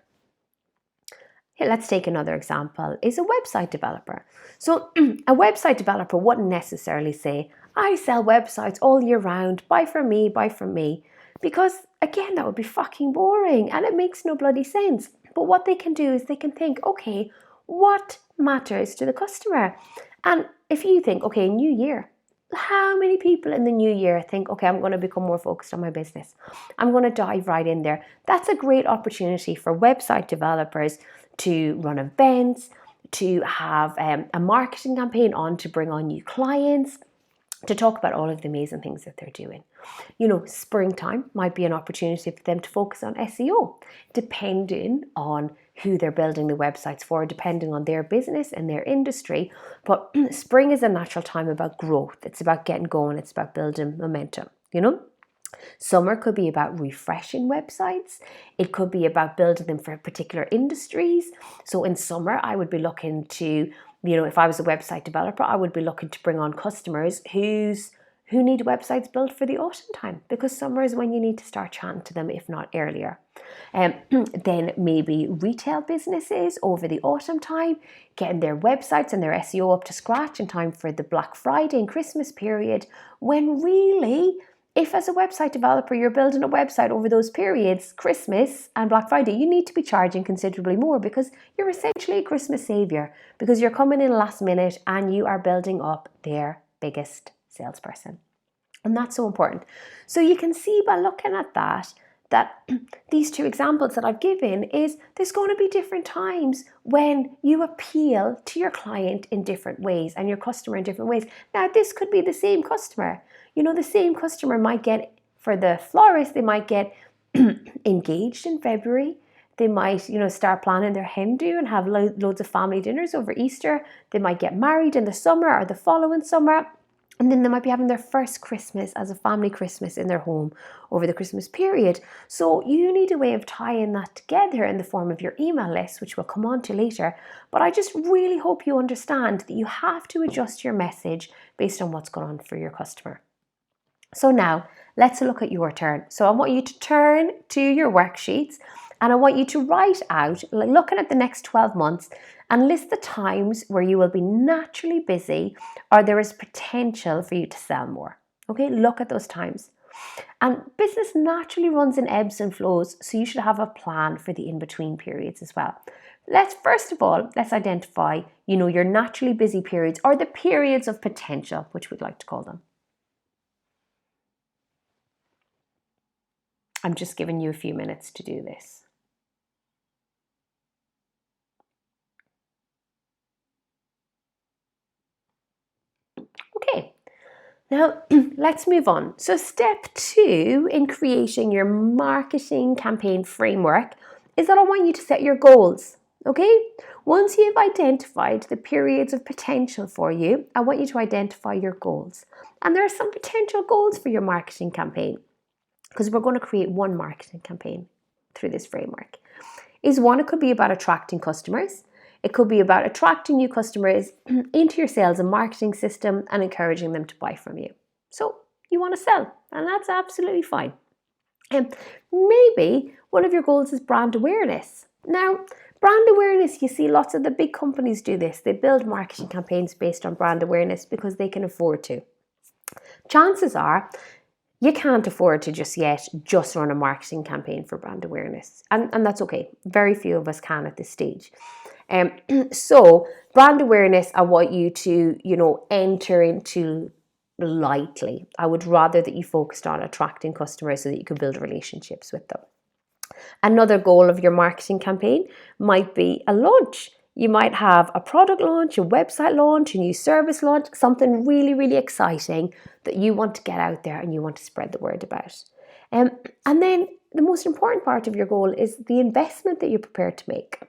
Here, let's take another example, is a website developer. So a website developer wouldn't necessarily say, I sell websites all year round, buy from me, because again, that would be fucking boring and it makes no bloody sense. But what they can do is they can think, okay, what matters to the customer? And if you think, okay, new year, how many people in the new year think, okay, I'm going to become more focused on my business. I'm going to dive right in there. That's a great opportunity for website developers to run events, to have a marketing campaign on to bring on new clients, to talk about all of the amazing things that they're doing. Springtime might be an opportunity for them to focus on SEO, depending on who they're building the websites for, depending on their business and their industry. But spring is a natural time about growth. It's about getting going. It's about building momentum, Summer could be about refreshing websites. It could be about building them for particular industries. So in summer, I would be looking to, if I was a website developer, I would be looking to bring on customers who need websites built for the autumn time, because summer is when you need to start chatting to them, if not earlier. Then maybe retail businesses over the autumn time, getting their websites and their SEO up to scratch in time for the Black Friday and Christmas period, when really, if as a website developer you're building a website over those periods, Christmas and Black Friday, you need to be charging considerably more, because you're essentially a Christmas savior, because you're coming in last minute and you are building up their biggest salesperson. And that's so important. So you can see by looking at that these two examples that I've given is there's going to be different times when you appeal to your client in different ways and your customer in different ways. Now, this could be the same customer. The same customer might get, for the florist, they might get engaged in February. They might, start planning their hen do and have loads of family dinners over Easter. They might get married in the summer or the following summer. And then they might be having their first Christmas as a family Christmas in their home over the Christmas period. So you need a way of tying that together in the form of your email list, which we'll come on to later. But I just really hope you understand that you have to adjust your message based on what's going on for your customer. So now let's look at your turn. So I want you to turn to your worksheets and I want you to write out, looking at the next 12 months, and list the times where you will be naturally busy or there is potential for you to sell more. Okay, look at those times. And business naturally runs in ebbs and flows, so you should have a plan for the in-between periods as well. Let's identify, your naturally busy periods, or the periods of potential, which we'd like to call them. I'm just giving you a few minutes to do this. Okay, now let's move on. So step 2 in creating your marketing campaign framework is that I want you to set your goals. Okay, once you've identified the periods of potential for you, I want you to identify your goals. And there are some potential goals for your marketing campaign, because we're going to create one marketing campaign through this framework. One, it could be about attracting customers. It could be about attracting new customers into your sales and marketing system and encouraging them to buy from you. So you want to sell, and that's absolutely fine. And maybe one of your goals is brand awareness. Now, brand awareness, you see lots of the big companies do this. They build marketing campaigns based on brand awareness because they can afford to. Chances are you can't afford to just run a marketing campaign for brand awareness. And that's okay. Very few of us can at this stage. So brand awareness, I want you to, enter into lightly. I would rather that you focused on attracting customers so that you can build relationships with them. Another goal of your marketing campaign might be a launch. You might have a product launch, a website launch, a new service launch, something really, really exciting that you want to get out there and you want to spread the word about. And then the most important part of your goal is the investment that you're prepared to make.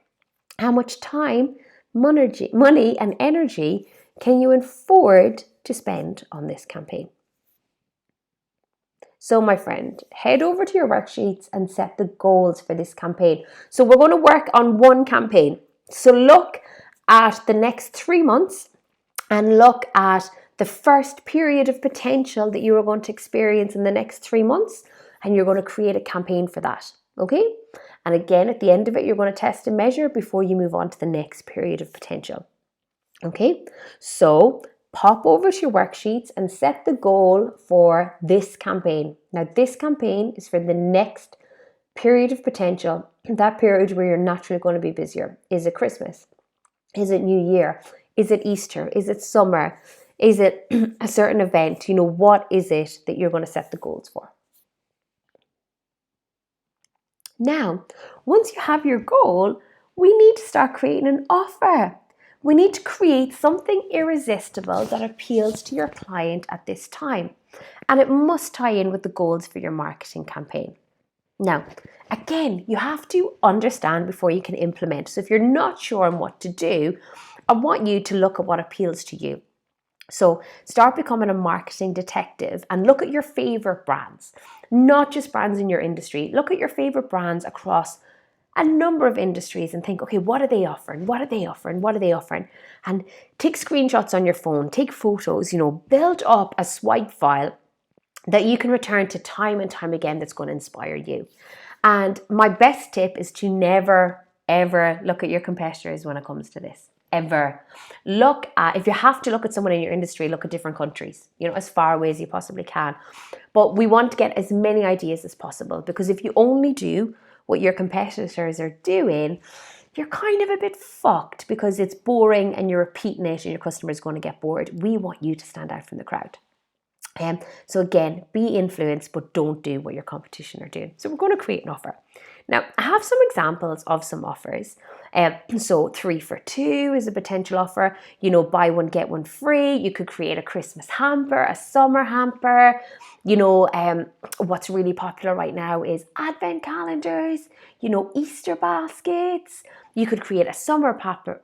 How much time, money, and energy can you afford to spend on this campaign? So my friend, head over to your worksheets and set the goals for this campaign. So we're going to work on one campaign. So look at the next 3 months and look at the first period of potential that you are going to experience in the next 3 months, and you're going to create a campaign for that. Okay? And again, at the end of it, you're going to test and measure before you move on to the next period of potential. Okay? So pop over to your worksheets and set the goal for this campaign. Now, this campaign is for the next period of potential, that period where you're naturally going to be busier. Is it Christmas? Is it New Year? Is it Easter? Is it summer? Is it a certain event? What is it that you're going to set the goals for? Now, once you have your goal, we need to start creating an offer. We need to create something irresistible that appeals to your client at this time. And it must tie in with the goals for your marketing campaign. Now, again, you have to understand before you can implement. So if you're not sure on what to do, I want you to look at what appeals to you. So start becoming a marketing detective and look at your favorite brands, not just brands in your industry. Look at your favorite brands across a number of industries and think, okay, what are they offering? What are they offering? What are they offering? And take screenshots on your phone, take photos, build up a swipe file that you can return to time and time again that's going to inspire you. And my best tip is to never, ever look at your competitors when it comes to this. Ever. If you have to look at someone in your industry, look at different countries, as far away as you possibly can. But we want to get as many ideas as possible, because if you only do what your competitors are doing, you're kind of a bit fucked, because it's boring and you're repeating it and your customer is going to get bored. We want you to stand out from the crowd. So again, be influenced, but don't do what your competition are doing. So we're going to create an offer. Now, I have some examples of some offers. So 3 for 2 is a potential offer. Buy one, get one free. You could create a Christmas hamper, a summer hamper. What's really popular right now is advent calendars, Easter baskets. You could create a summer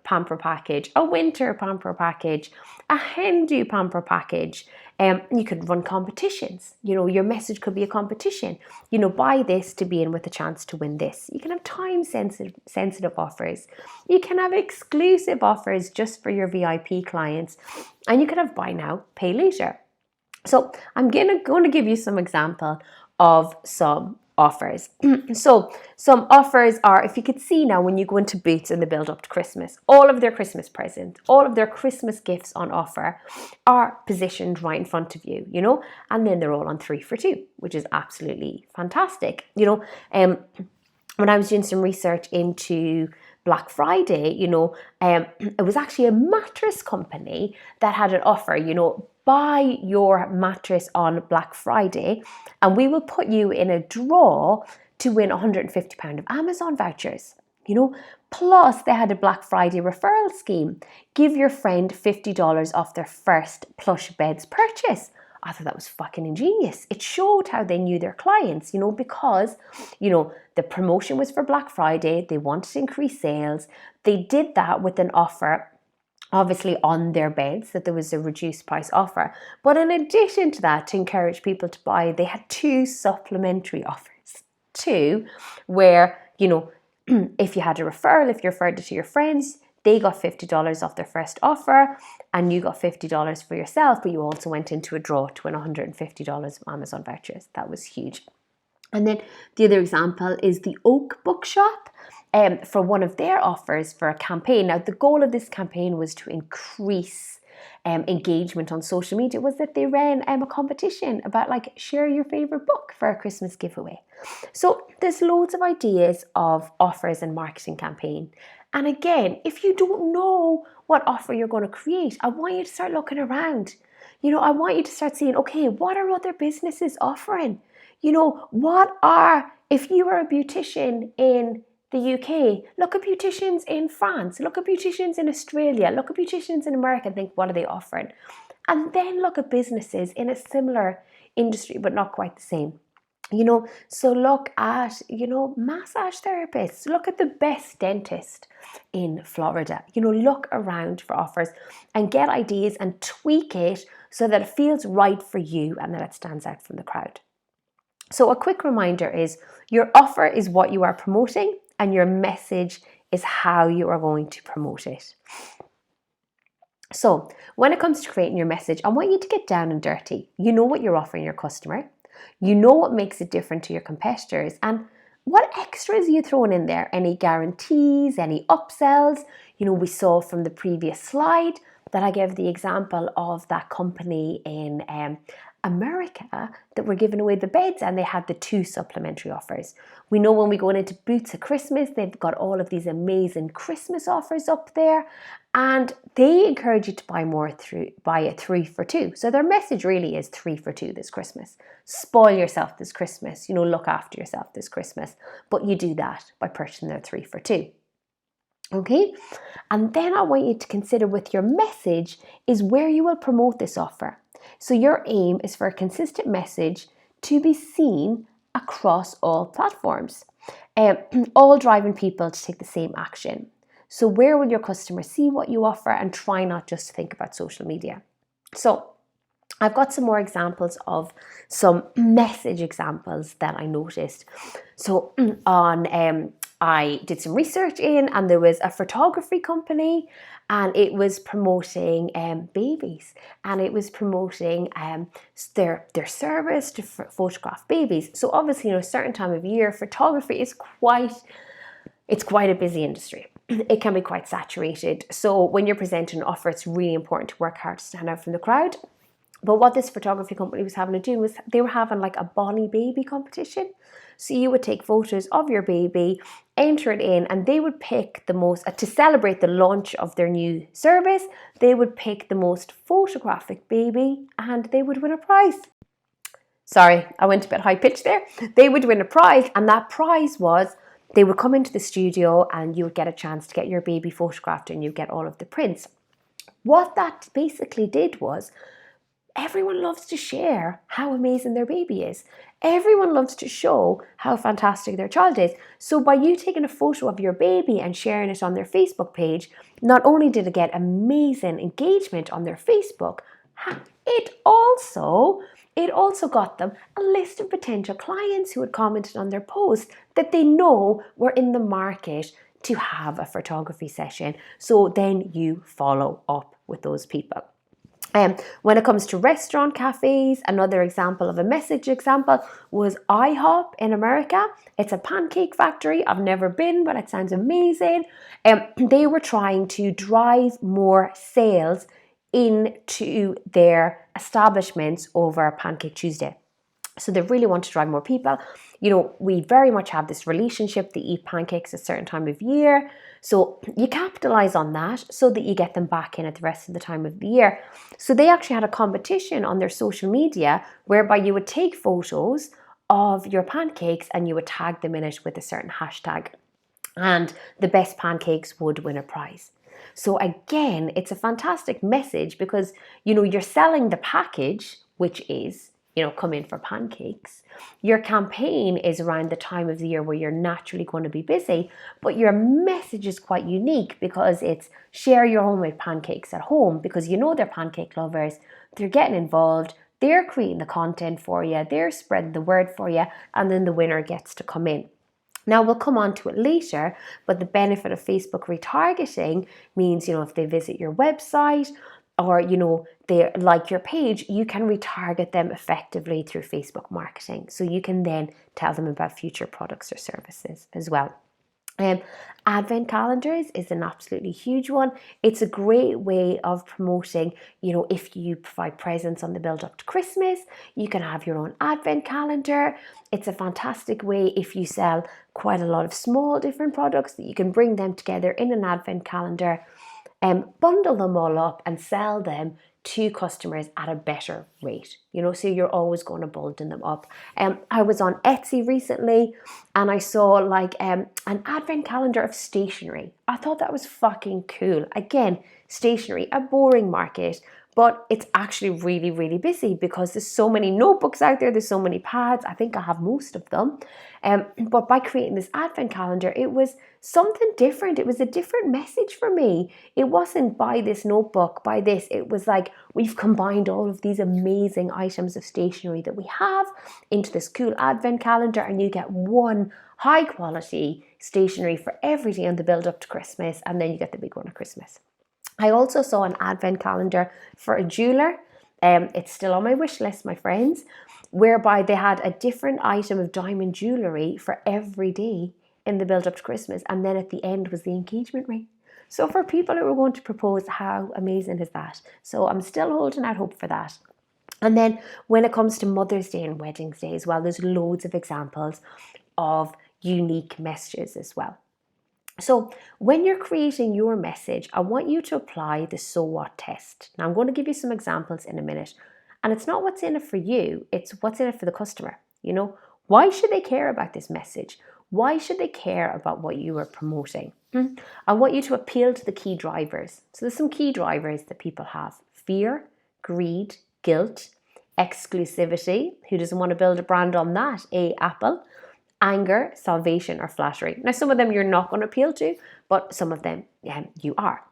pamper package, a winter pamper package, a hen do pamper package. You could run competitions. Your message could be a competition. Buy this to be in with a chance to win this. You can have time sensitive offers. You can have exclusive offers just for your VIP clients. And you can have buy now, pay later. So I'm going to give you some example of some offers. So some offers are, if you could see now when you go into Boots in the build up to Christmas, all of their Christmas presents, all of their Christmas gifts on offer are positioned right in front of you, and then they're all on 3 for 2, which is absolutely fantastic. When I was doing some research into Black Friday, it was actually a mattress company that had an offer, buy your mattress on Black Friday and we will put you in a draw to win £150 of Amazon vouchers. Plus they had a Black Friday referral scheme. Give your friend $50 off their first plush beds purchase. I thought that was fucking ingenious. It showed how they knew their clients, because, the promotion was for Black Friday. They wanted to increase sales. They did that with an offer, obviously on their beds, that there was a reduced price offer. But in addition to that, to encourage people to buy, they had 2 supplementary offers. 2, where, if you had a referral, if you referred it to your friends, they got $50 off their first offer and you got $50 for yourself, but you also went into a draw to win $150 of Amazon vouchers. That was huge. And then the other example is the Oak Bookshop. For one of their offers for a campaign. Now, the goal of this campaign was to increase engagement on social media, was that they ran a competition about share your favorite book for a Christmas giveaway. So there's loads of ideas of offers and marketing campaign. And again, if you don't know what offer you're going to create, I want you to start looking around. I want you to start seeing, okay, what are other businesses offering? If you were a beautician in the UK, look at beauticians in France, look at beauticians in Australia, look at beauticians in America and think, what are they offering? And then look at businesses in a similar industry, but not quite the same. So look at, massage therapists, look at the best dentist in Florida, look around for offers and get ideas and tweak it so that it feels right for you and that it stands out from the crowd. So a quick reminder is your offer is what you are promoting and your message is how you are going to promote it. So when it comes to creating your message, I want you to get down and dirty. You know what you're offering your customer. You know what makes it different to your competitors and what extras are you throwing in there? Any guarantees, any upsells? We saw from the previous slide that I gave the example of that company in America that were giving away the beds and they had the 2 supplementary offers. We know when we go into Boots at Christmas, they've got all of these amazing Christmas offers up there and they encourage you to buy a 3 for 2. So their message really is 3 for 2 this Christmas. Spoil yourself this Christmas, look after yourself this Christmas. But you do that by purchasing their 3 for 2. Okay, and then I want you to consider with your message is where you will promote this offer. So your aim is for a consistent message to be seen across all platforms, all driving people to take the same action. So where will your customers see what you offer and try not just to think about social media? So I've got some more examples of some message examples that I noticed. So I did some research in and there was a photography company and it was promoting babies and it was promoting their service to photograph babies. So obviously, a certain time of year, photography is quite a busy industry. It can be quite saturated. So when you're presenting an offer, it's really important to work hard to stand out from the crowd. But what this photography company was having to do was they were having a Bonnie baby competition. So you would take photos of your baby, enter it in, and they would pick the most, to celebrate the launch of their new service, they would pick the most photographic baby and they would win a prize. Sorry, I went a bit high pitched there. They would win a prize and that prize was they would come into the studio and you would get a chance to get your baby photographed and you get all of the prints. What that basically did was everyone loves to share how amazing their baby is. Everyone loves to show how fantastic their child is. So by you taking a photo of your baby and sharing it on their Facebook page, not only did it get amazing engagement on their Facebook, it also got them a list of potential clients who had commented on their post that they know were in the market to have a photography session. So then you follow up with those people. When it comes to restaurant cafes, another example of a message example was IHOP in America. It's a pancake factory. I've never been, but it sounds amazing. They were trying to drive more sales into their establishments over Pancake Tuesday. So they really want to drive more people. We very much have this relationship. They eat pancakes at a certain time of year. So you capitalize on that so that you get them back in at the rest of the time of the year. So they actually had a competition on their social media whereby you would take photos of your pancakes and you would tag them in it with a certain hashtag. And the best pancakes would win a prize. So again, it's a fantastic message because, you're selling the package, which is, come in for pancakes. Your campaign is around the time of the year where you're naturally going to be busy, but your message is quite unique because it's share your homemade pancakes at home, because they're pancake lovers, they're getting involved, they're creating the content for you, they're spreading the word for you, and then the winner gets to come in. Now, we'll come on to it later, but the benefit of Facebook retargeting means, if they visit your website or, they like your page, you can retarget them effectively through Facebook marketing. So you can then tell them about future products or services as well. Advent calendars is an absolutely huge one. It's a great way of promoting, if you provide presents on the build up to Christmas, you can have your own advent calendar. It's a fantastic way if you sell quite a lot of small different products that you can bring them together in an advent calendar, bundle them all up and sell them to customers at a better rate, so you're always going to bundle them up. I was on Etsy recently and I saw like an advent calendar of stationery. I thought that was fucking cool. Again, stationery, a boring market, but it's actually really, really busy because there's so many notebooks out there, there's so many pads. I think I have most of them. But by creating this advent calendar, it was something different. It was a different message for me. It wasn't buy this notebook, buy this. It was like, we've combined all of these amazing items of stationery that we have into this cool advent calendar, and you get one high quality stationery for every day on the build up to Christmas, and then you get the big one at Christmas. I also saw an advent calendar for a jeweler. It's still on my wish list, my friends, whereby they had a different item of diamond jewellery for every day in the build up to Christmas, and then at the end was the engagement ring. So for people who are going to propose, how amazing is that? So I'm still holding out hope for that. And then when it comes to Mother's Day and Weddings Day as well, there's loads of examples of unique messages as well. So when you're creating your message, I want you to apply the so what test. Now I'm going to give you some examples in a minute. And it's not what's in it for you, it's what's in it for the customer. Why should they care about this message? Why should they care about what you are promoting? I want you to appeal to the key drivers. So there's some key drivers that people have: fear, greed, guilt, exclusivity. Who doesn't want to build a brand on that? Apple. Anger, salvation, or flattery. Now, some of them you're not going to appeal to, but some of them you are.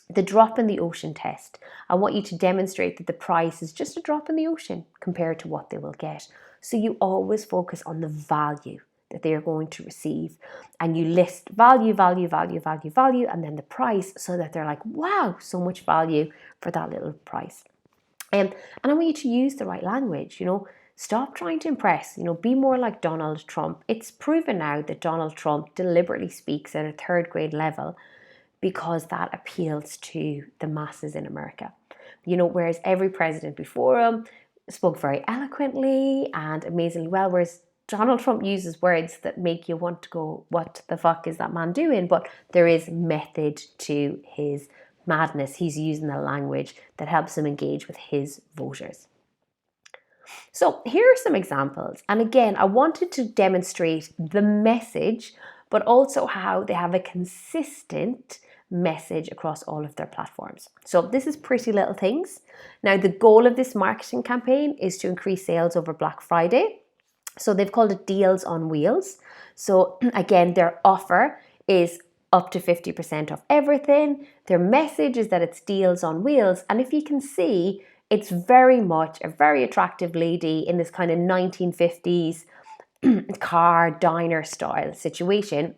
The drop in the ocean test. I want you to demonstrate that the price is just a drop in the ocean compared to what they will get. So you always focus on the value that they are going to receive, and you list value, value, value, value, value, and then the price, so that they're like, wow, so much value for that little price. And I want you to use the right language. Stop trying to impress, be more like Donald Trump. It's proven now that Donald Trump deliberately speaks at a third grade level because that appeals to the masses in America. Whereas every president before him spoke very eloquently and amazingly well, whereas Donald Trump uses words that make you want to go, what the fuck is that man doing? But there is method to his madness. He's using a language that helps him engage with his voters. So here are some examples. And again, I wanted to demonstrate the message, but also how they have a consistent message across all of their platforms. So this is Pretty Little Things. Now, the goal of this marketing campaign is to increase sales over Black Friday. So they've called it Deals on Wheels. So again, their offer is up to 50% off everything. Their message is that it's deals on wheels. And if you can see, it's very much a very attractive lady in this kind of 1950s car diner style situation.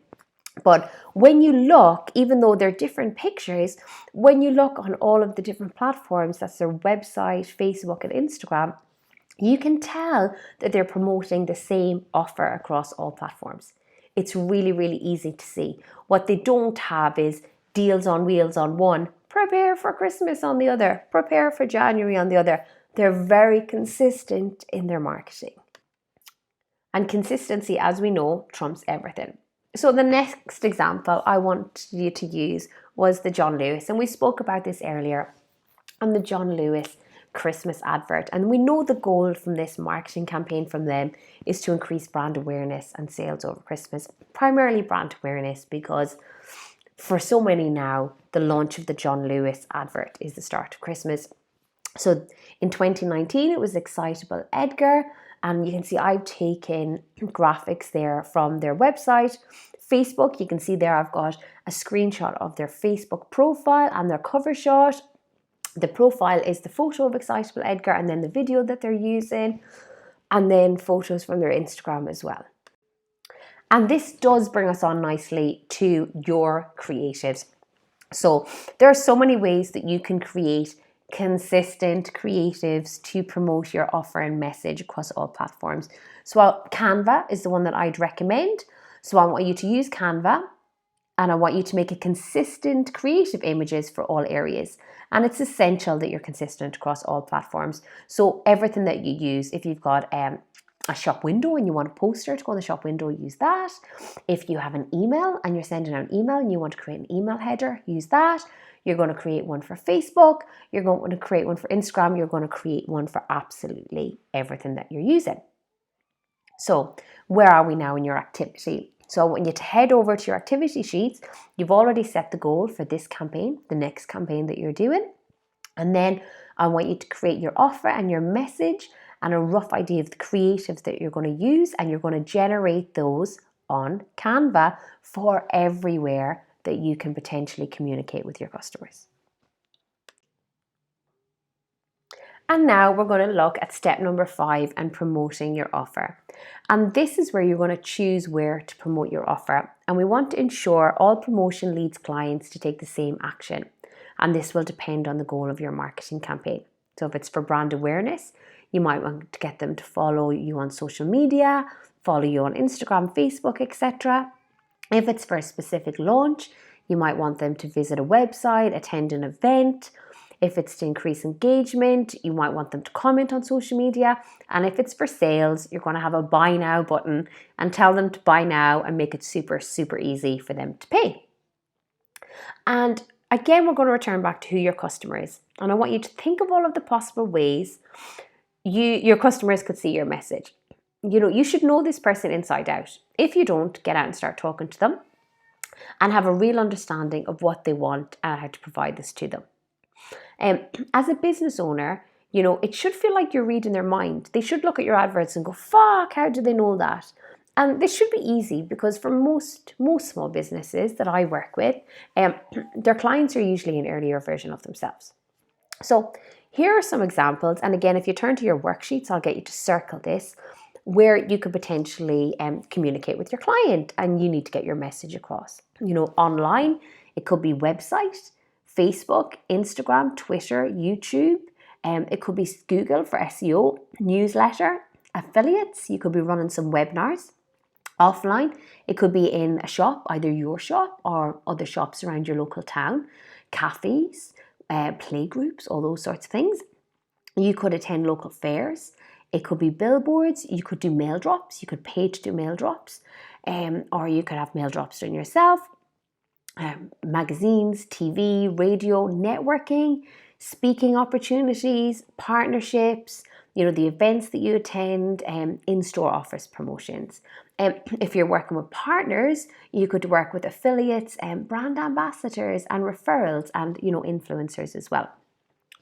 But when you look, even though they're different pictures, when you look on all of the different platforms, that's their website, Facebook and Instagram, you can tell that they're promoting the same offer across all platforms. It's really, really easy to see. What they don't have is deals on wheels on one, prepare for Christmas on the other, prepare for January on the other. They're very consistent in their marketing. And consistency, as we know, trumps everything. So the next example I want you to use was the John Lewis. And we spoke about this earlier on the John Lewis Christmas advert. And we know the goal from this marketing campaign from them is to increase brand awareness and sales over Christmas. Primarily brand awareness, because for so many now, the launch of the John Lewis advert is the start of Christmas. So in 2019, it was Excitable Edgar, and you can see I've taken graphics there from their website. Facebook, you can see there I've got a screenshot of their Facebook profile and their cover shot. The profile is the photo of Excitable Edgar and then the video that they're using, and then photos from their Instagram as well. And this does bring us on nicely to your creatives. So there are so many ways that you can create consistent creatives to promote your offer and message across all platforms. So Canva is the one that I'd recommend. So I want you to use Canva, and I want you to make a consistent creative images for all areas. And it's essential that you're consistent across all platforms. So everything that you use, if you've got a shop window and you want a poster to go on the shop window, use that. If you have an email and you're sending out an email and you want to create an email header, use that. You're going to create one for Facebook, you're going to create one for Instagram, you're going to create one for absolutely everything that you're using. So where are we now in your activity? So I want you to head over to your activity sheets. You've already set the goal for this campaign, the next campaign that you're doing. And then I want you to create your offer and your message and a rough idea of the creatives that you're going to use, and you're going to generate those on Canva for everywhere that you can potentially communicate with your customers. And now we're going to look at step number 5 and promoting your offer. And this is where you're going to choose where to promote your offer. And we want to ensure all promotion leads clients to take the same action. And this will depend on the goal of your marketing campaign. So if it's for brand awareness, you might want to get them to follow you on social media, follow you on Instagram, Facebook, etc. If it's for a specific launch, you might want them to visit a website, attend an event. If it's to increase engagement, you might want them to comment on social media. And if it's for sales, you're going to have a buy now button and tell them to buy now and make it super, super easy for them to pay. And again, we're going to return back to who your customer is. And I want you to think of all of the possible ways your customers could see your message. You should know this person inside out. If you don't, get out and start talking to them and have a real understanding of what they want and how to provide this to them. As a business owner, it should feel like you're reading their mind. They should look at your adverts and go, fuck, how do they know that? And this should be easy, because for most small businesses that I work with, their clients are usually an earlier version of themselves. So here are some examples. And again, if you turn to your worksheets, I'll get you to circle this, where you could potentially communicate with your client and you need to get your message across. Online, it could be website, Facebook, Instagram, Twitter, YouTube. It could be Google for SEO, newsletter, affiliates. You could be running some webinars. Offline, it could be in a shop, either your shop or other shops around your local town, cafes, play groups, all those sorts of things. You could attend local fairs. It could be billboards. You could do mail drops. You could pay to do mail drops, or you could have mail drops done yourself. Magazines, TV, radio, networking, speaking opportunities, partnerships, the events that you attend, in-store offers, promotions. If you're working with partners, you could work with affiliates, brand ambassadors and referrals, and influencers as well.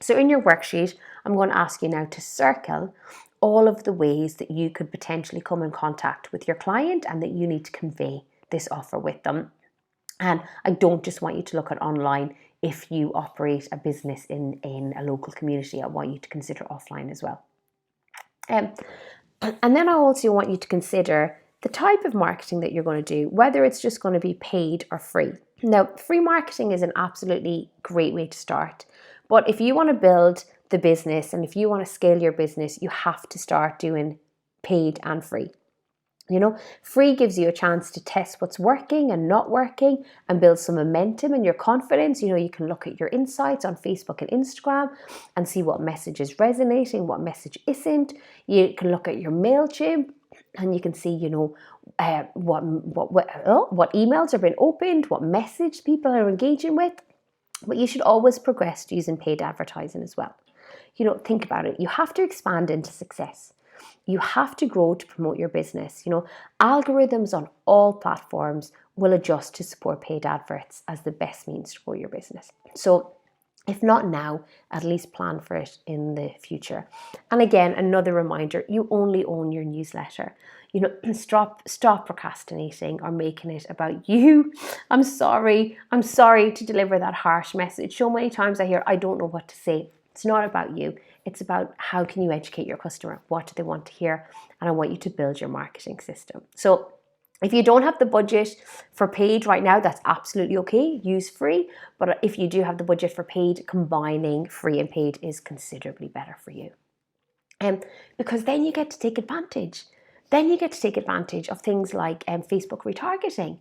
So in your worksheet, I'm going to ask you now to circle all of the ways that you could potentially come in contact with your client and that you need to convey this offer with them. And I don't just want you to look at online. If you operate a business in a local community, I want you to consider offline as well. And then I also want you to consider the type of marketing that you're going to do, whether it's just going to be paid or free. Now, free marketing is an absolutely great way to start. But if you want to build the business and if you want to scale your business, you have to start doing paid and free. Free gives you a chance to test what's working and not working and build some momentum and your confidence. You can look at your insights on Facebook and Instagram and see what message is resonating, what message isn't. You can look at your MailChimp and you can see, what emails are being opened, what message people are engaging with. But you should always progress to using paid advertising as well. Think about it. You have to expand into success. You have to grow to promote your business. Algorithms on all platforms will adjust to support paid adverts as the best means to grow your business. So if not now, at least plan for it in the future. And again, another reminder, you only own your newsletter. Stop procrastinating or making it about you. I'm sorry to deliver that harsh message. So many times I hear, I don't know what to say. It's not about you. It's about how can you educate your customer? What do they want to hear? And I want you to build your marketing system. So if you don't have the budget for paid right now, that's absolutely okay. Use free. But if you do have the budget for paid, combining free and paid is considerably better for you. Because then you get to take advantage. Then you get to take advantage of things like Facebook retargeting.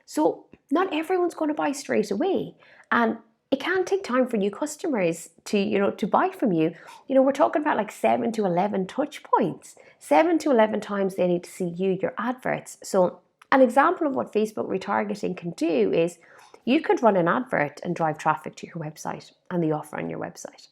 So not everyone's going to buy straight away. And it can take time for new customers to buy from you. We're talking about like 7 to 11 touch points. 7 to 11 times they need to see your adverts. So an example of what Facebook retargeting can do is you could run an advert and drive traffic to your website and the offer on your website.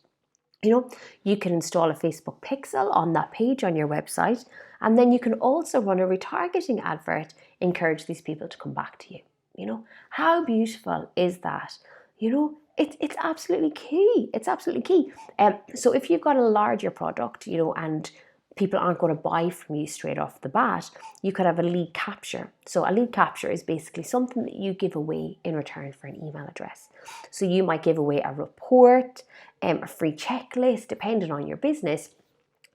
You can install a Facebook pixel on that page on your website, and then you can also run a retargeting advert, encourage these people to come back to you. How beautiful is that? It's absolutely key. It's absolutely key. So if you've got a larger product, and people aren't going to buy from you straight off the bat, you could have a lead capture. So a lead capture is basically something that you give away in return for an email address. So you might give away a report, a free checklist, depending on your business.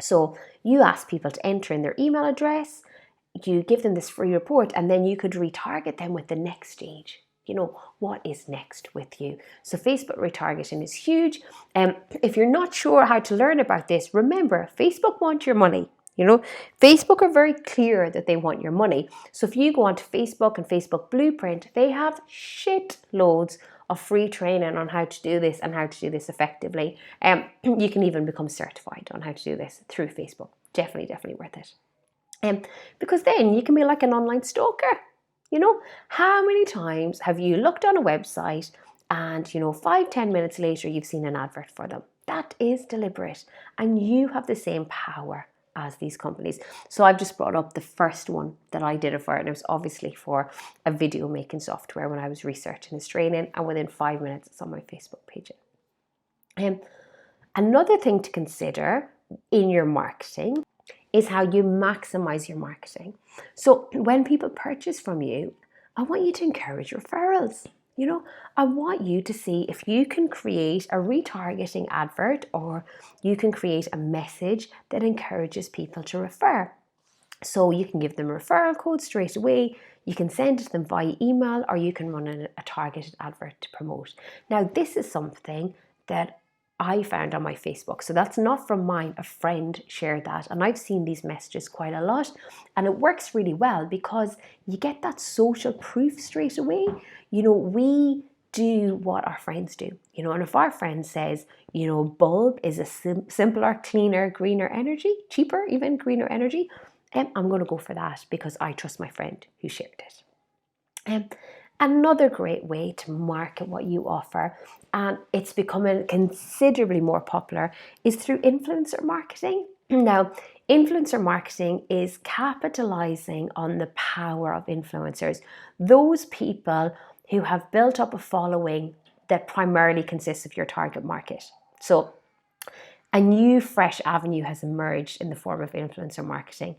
So you ask people to enter in their email address, you give them this free report, and then you could retarget them with the next stage. What is next with you? So Facebook retargeting is huge. If you're not sure how to learn about this, remember, Facebook wants your money. Facebook are very clear that they want your money. So if you go onto Facebook and Facebook Blueprint, they have shit loads of free training on how to do this and how to do this effectively. You can even become certified on how to do this through Facebook. Definitely worth it. Because then you can be like an online stalker. How many times have you looked on a website and 5-10 minutes later you've seen an advert for them? That is deliberate, and you have the same power as these companies. So I've just brought up the first one that I did it for, and it was obviously for a video making software when I was researching this training, and within 5 minutes it's on my Facebook page. Another thing to consider in your marketing is how you maximize your marketing. So when people purchase from you, I want you to encourage referrals. I want you to see if you can create a retargeting advert, or you can create a message that encourages people to refer. So you can give them a referral code straight away, you can send it to them via email, or you can run a targeted advert to promote. Now, this is something that I found on my Facebook. So that's not from mine, a friend shared that. And I've seen these messages quite a lot, and it works really well because you get that social proof straight away. We do what our friends do, and if our friend says, bulb is a simpler, cleaner, greener energy, cheaper, even greener energy, I'm going to go for that because I trust my friend who shared it. Another great way to market what you offer, and it's becoming considerably more popular, is through influencer marketing. Now, influencer marketing is capitalizing on the power of influencers, those people who have built up a following that primarily consists of your target market. So a new fresh avenue has emerged in the form of influencer marketing.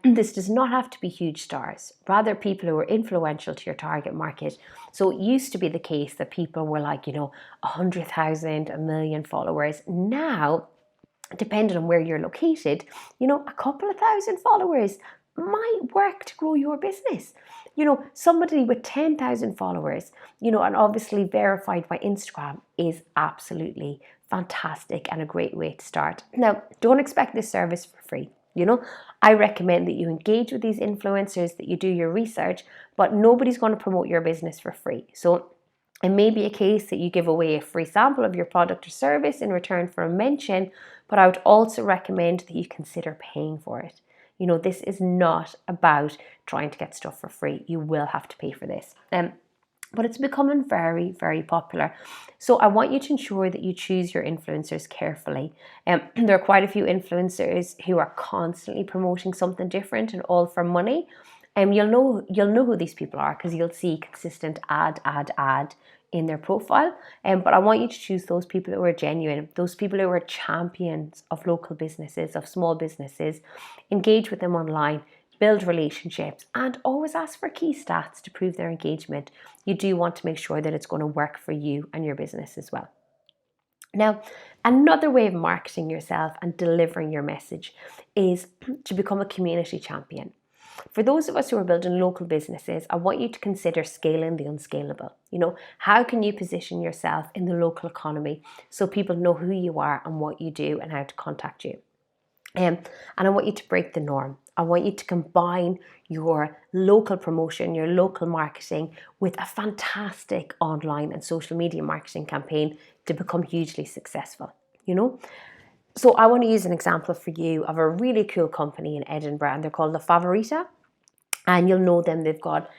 This does not have to be huge stars, rather people who are influential to your target market. So it used to be the case that people were like, 100,000, 1 million followers. Now, depending on where you're located, a couple of thousand followers might work to grow your business. Somebody with 10,000 followers, and obviously verified by Instagram is absolutely fantastic and a great way to start. Now, don't expect this service for free. I recommend that you engage with these influencers, that you do your research, but nobody's going to promote your business for free. So it may be a case that you give away a free sample of your product or service in return for a mention, but I would also recommend that you consider paying for it. This is not about trying to get stuff for free. You will have to pay for this. but it's becoming very, very popular. So I want you to ensure that you choose your influencers carefully. There are quite a few influencers who are constantly promoting something different and all for money. You'll know who these people are because you'll see consistent ad in their profile. But I want you to choose those people who are genuine, those people who are champions of local businesses, of small businesses. Engage with them online, build relationships, and always ask for key stats to prove their engagement. You do want to make sure that it's going to work for you and your business as well. Now, another way of marketing yourself and delivering your message is to become a community champion. For those of us who are building local businesses, I want you to consider scaling the unscalable. How can you position yourself in the local economy so people know who you are and what you do and how to contact you? And I want you to break the norm. I want you to combine your local promotion, your local marketing with a fantastic online and social media marketing campaign to become hugely successful, So I want to use an example for you of a really cool company in Edinburgh, and they're called La Favorita. And you'll know them. They've got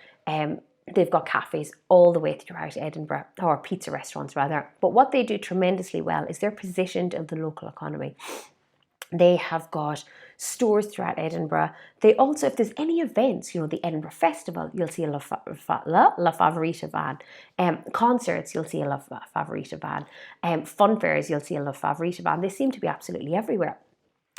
cafes all the way throughout Edinburgh, or pizza restaurants rather. But what they do tremendously well is they're positioned in the local economy. They have got stores throughout Edinburgh. They also, if there's any events, the Edinburgh Festival, you'll see a La Favorita van. Concerts, you'll see a La Favorita van. Fun fairs, you'll see a La Favorita van. They seem to be absolutely everywhere.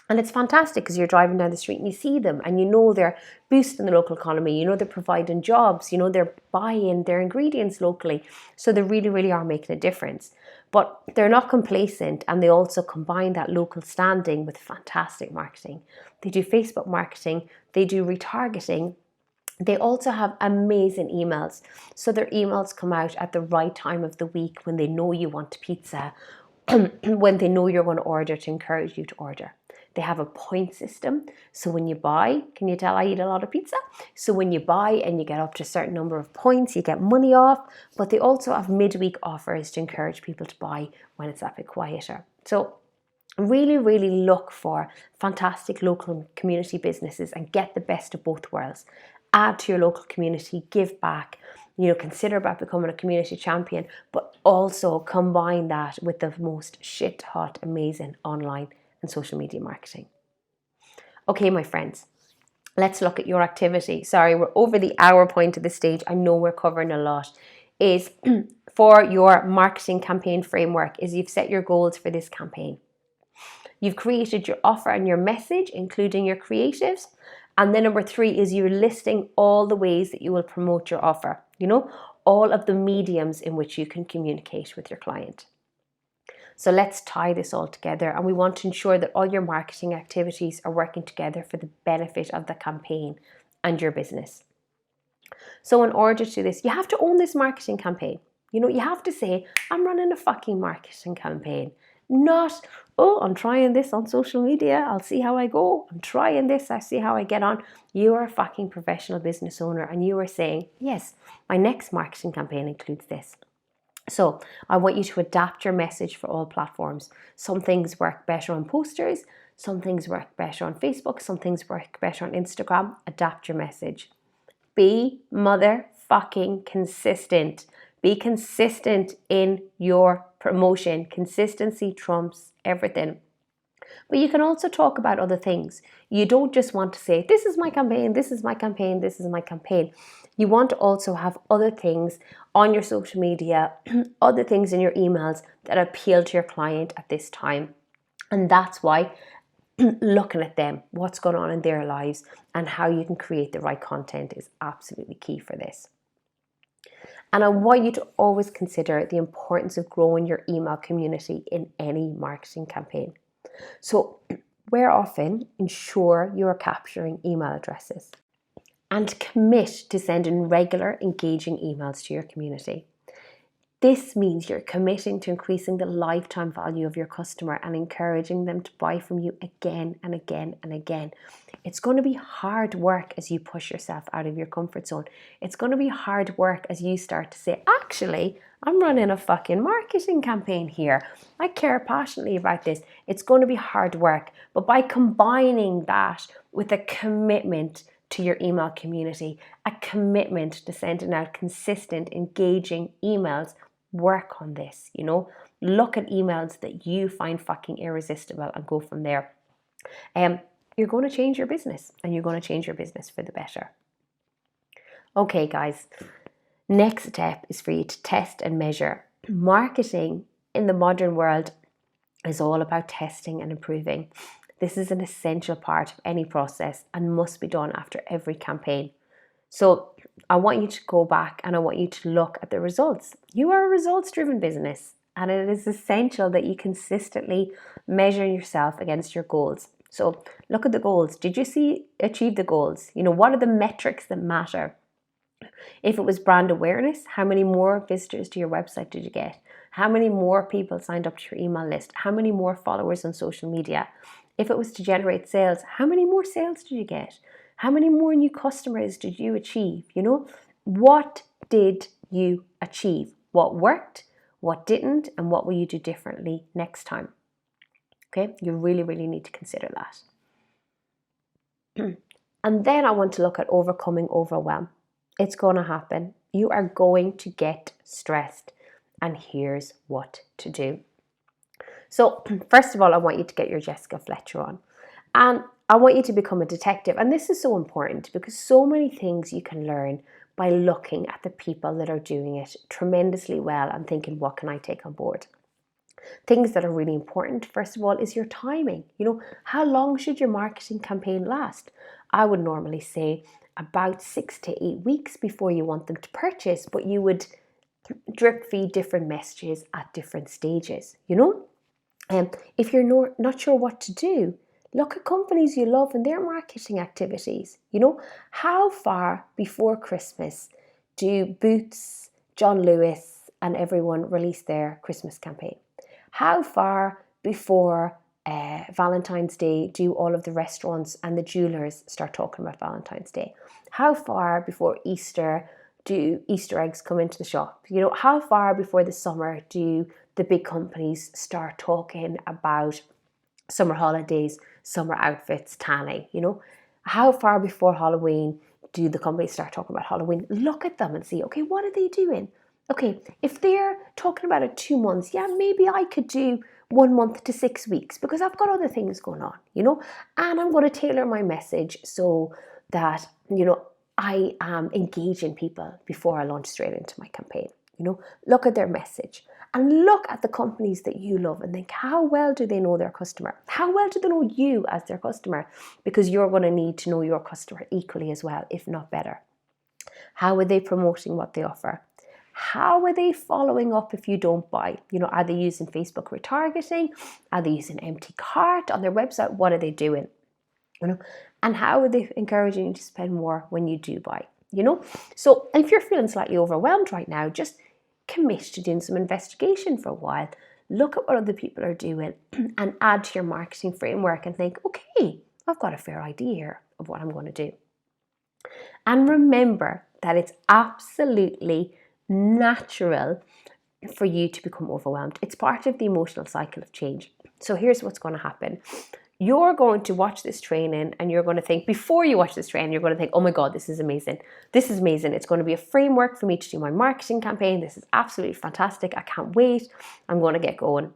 And it's fantastic because you're driving down the street and you see them and they're boosting the local economy, they're providing jobs, they're buying their ingredients locally. So they really, really are making a difference. But they're not complacent, and they also combine that local standing with fantastic marketing. They do Facebook marketing, they do retargeting. They also have amazing emails. So their emails come out at the right time of the week when they know you want pizza, when they know you're going to order, to encourage you to order. They have a point system. So when you buy, can you tell I eat a lot of pizza? So when you buy and you get up to a certain number of points, you get money off. But they also have midweek offers to encourage people to buy when it's a bit quieter. So really, really look for fantastic local community businesses and get the best of both worlds. Add to your local community, give back, consider about becoming a community champion, but also combine that with the most shit hot, amazing online and social media marketing. Okay, my friends, let's look at your activity. Sorry, we're over the hour point at this stage. I know we're covering a lot. Is for your marketing campaign framework is you've set your goals for this campaign. You've created your offer and your message, including your creatives. And then number 3 is you're listing all the ways that you will promote your offer. All of the mediums in which you can communicate with your client. So let's tie this all together, and we want to ensure that all your marketing activities are working together for the benefit of the campaign and your business. So in order to do this, you have to own this marketing campaign. You have to say, I'm running a fucking marketing campaign. Not, I'm trying this on social media, I'll see how I go. I'm trying this, I see how I get on. You are a fucking professional business owner, and you are saying, yes, my next marketing campaign includes this. So I want you to adapt your message for all platforms. Some things work better on posters, some things work better on Facebook, some things work better on Instagram. Adapt your message. Be motherfucking consistent. Be consistent in your promotion. Consistency trumps everything. But you can also talk about other things. You don't just want to say, this is my campaign, this is my campaign, this is my campaign. You want to also have other things on your social media, other things in your emails that appeal to your client at this time. And that's why looking at them, what's going on in their lives, and how you can create the right content is absolutely key for this. And I want you to always consider the importance of growing your email community in any marketing campaign. So where often ensure you are capturing email addresses and commit to sending regular, engaging emails to your community. This means you're committing to increasing the lifetime value of your customer and encouraging them to buy from you again and again and again. It's going to be hard work as you push yourself out of your comfort zone. It's going to be hard work as you start to say, actually, I'm running a fucking marketing campaign here. I care passionately about this. It's going to be hard work. But by combining that with a commitment to your email community, a commitment to sending out consistent, engaging emails. Work on this, look at emails that you find fucking irresistible and go from there. You're going to change your business, and you're going to change your business for the better. Okay, guys, next step is for you to test and measure. Marketing in the modern world is all about testing and improving. This is an essential part of any process and must be done after every campaign. So I want you to go back and I want you to look at the results. You are a results-driven business, and it is essential that you consistently measure yourself against your goals. So look at the goals. Did you achieve the goals? What are the metrics that matter? If it was brand awareness, how many more visitors to your website did you get? How many more people signed up to your email list? How many more followers on social media? If it was to generate sales, how many more sales did you get? How many more new customers did you achieve? What did you achieve? What worked? What didn't? And what will you do differently next time? Okay, you really, really need to consider that. And then I want to look at overcoming overwhelm. It's going to happen. You are going to get stressed. And here's what to do. So first of all, I want you to get your Jessica Fletcher on. And I want you to become a detective. And this is so important because so many things you can learn by looking at the people that are doing it tremendously well and thinking, what can I take on board? Things that are really important, first of all, is your timing. How long should your marketing campaign last? I would normally say about 6 to 8 weeks before you want them to purchase, but you would drip feed different messages at different stages, if you're not sure what to do, look at companies you love and their marketing activities. How far before Christmas do Boots, John Lewis and everyone release their Christmas campaign? How far before Valentine's Day do all of the restaurants and the jewelers start talking about Valentine's Day? How far before Easter do Easter eggs come into the shop? How far before the summer do the big companies start talking about summer holidays, summer outfits, tanning? How far before Halloween do the companies start talking about Halloween? Look at them and see, okay, what are they doing? Okay, if they're talking about it 2 months, yeah, maybe I could do 1 month to 6 weeks because I've got other things going on, and I'm going to tailor my message so that, I am engaging people before I launch straight into my campaign. Look at their message and look at the companies that you love and think, how well do they know their customer? How well do they know you as their customer? Because you're going to need to know your customer equally as well, if not better. How are they promoting what they offer? How are they following up if you don't buy? Are they using Facebook retargeting? Are they using empty cart on their website? What are they doing? And how are they encouraging you to spend more when you do buy? So if you're feeling slightly overwhelmed right now, just commit to doing some investigation for a while. Look at what other people are doing and add to your marketing framework and think, okay, I've got a fair idea here of what I'm going to do. And remember that it's absolutely natural for you to become overwhelmed. It's part of the emotional cycle of change. So here's what's going to happen. You're going to watch this training and you're going to think, before you watch this training, you're going to think, oh my God, this is amazing. This is amazing. It's going to be a framework for me to do my marketing campaign. This is absolutely fantastic. I can't wait. I'm going to get going.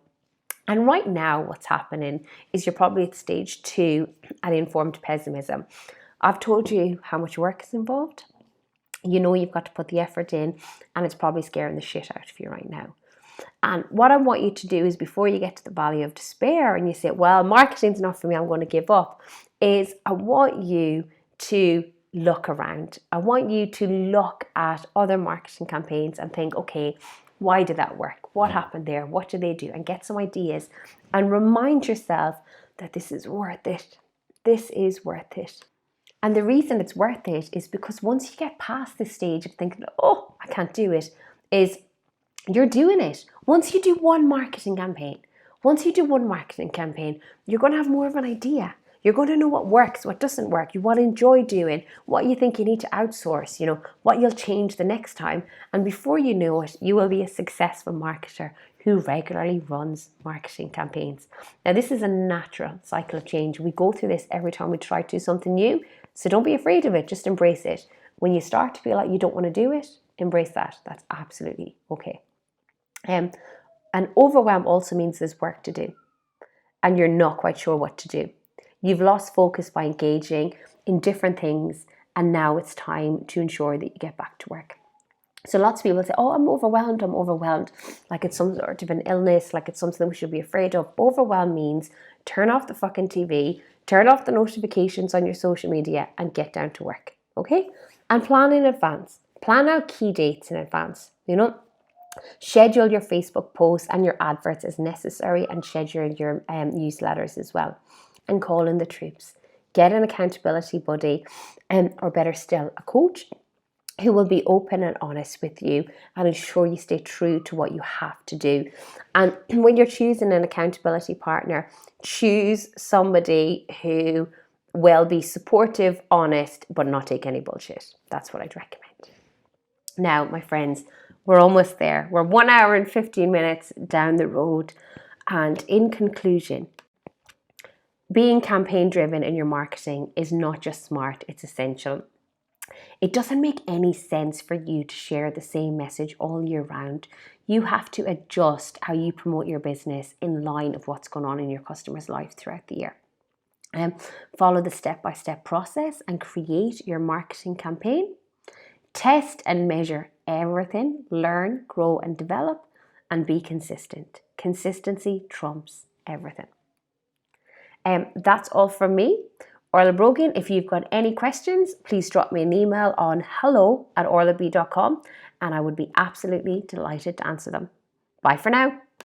And right now, what's happening is you're probably at stage 2 at informed pessimism. I've told you how much work is involved. You've got to put the effort in, and it's probably scaring the shit out of you right now. And what I want you to do is, before you get to the valley of despair and you say, well, marketing's not for me, I'm going to give up, is I want you to look around. I want you to look at other marketing campaigns and think, okay, why did that work? What happened there? What do they do? And get some ideas and remind yourself that this is worth it. This is worth it. And the reason it's worth it is because once you get past this stage of thinking, oh, I can't do it, is you're doing it. Once you do one marketing campaign, you're going to have more of an idea. You're going to know what works, what doesn't work, what you enjoy doing, what you think you need to outsource, what you'll change the next time. And before you know it, you will be a successful marketer who regularly runs marketing campaigns. Now, this is a natural cycle of change. We go through this every time we try to do something new. So don't be afraid of it, just embrace it. When you start to feel like you don't want to do it, embrace that. That's absolutely okay. And overwhelm also means there's work to do and you're not quite sure what to do. You've lost focus by engaging in different things, and now it's time to ensure that you get back to work. So lots of people say, oh, I'm overwhelmed, like it's some sort of an illness, like it's something we should be afraid of. Overwhelm means turn off the fucking TV, turn off the notifications on your social media and get down to work, okay? And plan in advance. Plan out key dates in advance, Schedule your Facebook posts and your adverts as necessary, and schedule your newsletters as well. And call in the troops. Get an accountability buddy, or better still, a coach who will be open and honest with you and ensure you stay true to what you have to do. And when you're choosing an accountability partner, choose somebody who will be supportive, honest, but not take any bullshit. That's what I'd recommend. Now, my friends, we're almost there. We're 1 hour and 15 minutes down the road. And in conclusion, being campaign driven in your marketing is not just smart, it's essential. It doesn't make any sense for you to share the same message all year round. You have to adjust how you promote your business in line of what's going on in your customer's life throughout the year. Follow the step-by-step process and create your marketing campaign. Test and measure everything, learn, grow and develop, and be consistent. Consistency trumps everything. That's all from me, Orla Brogan. If you've got any questions, please drop me an email on hello@orlab.com and I would be absolutely delighted to answer them. Bye for now.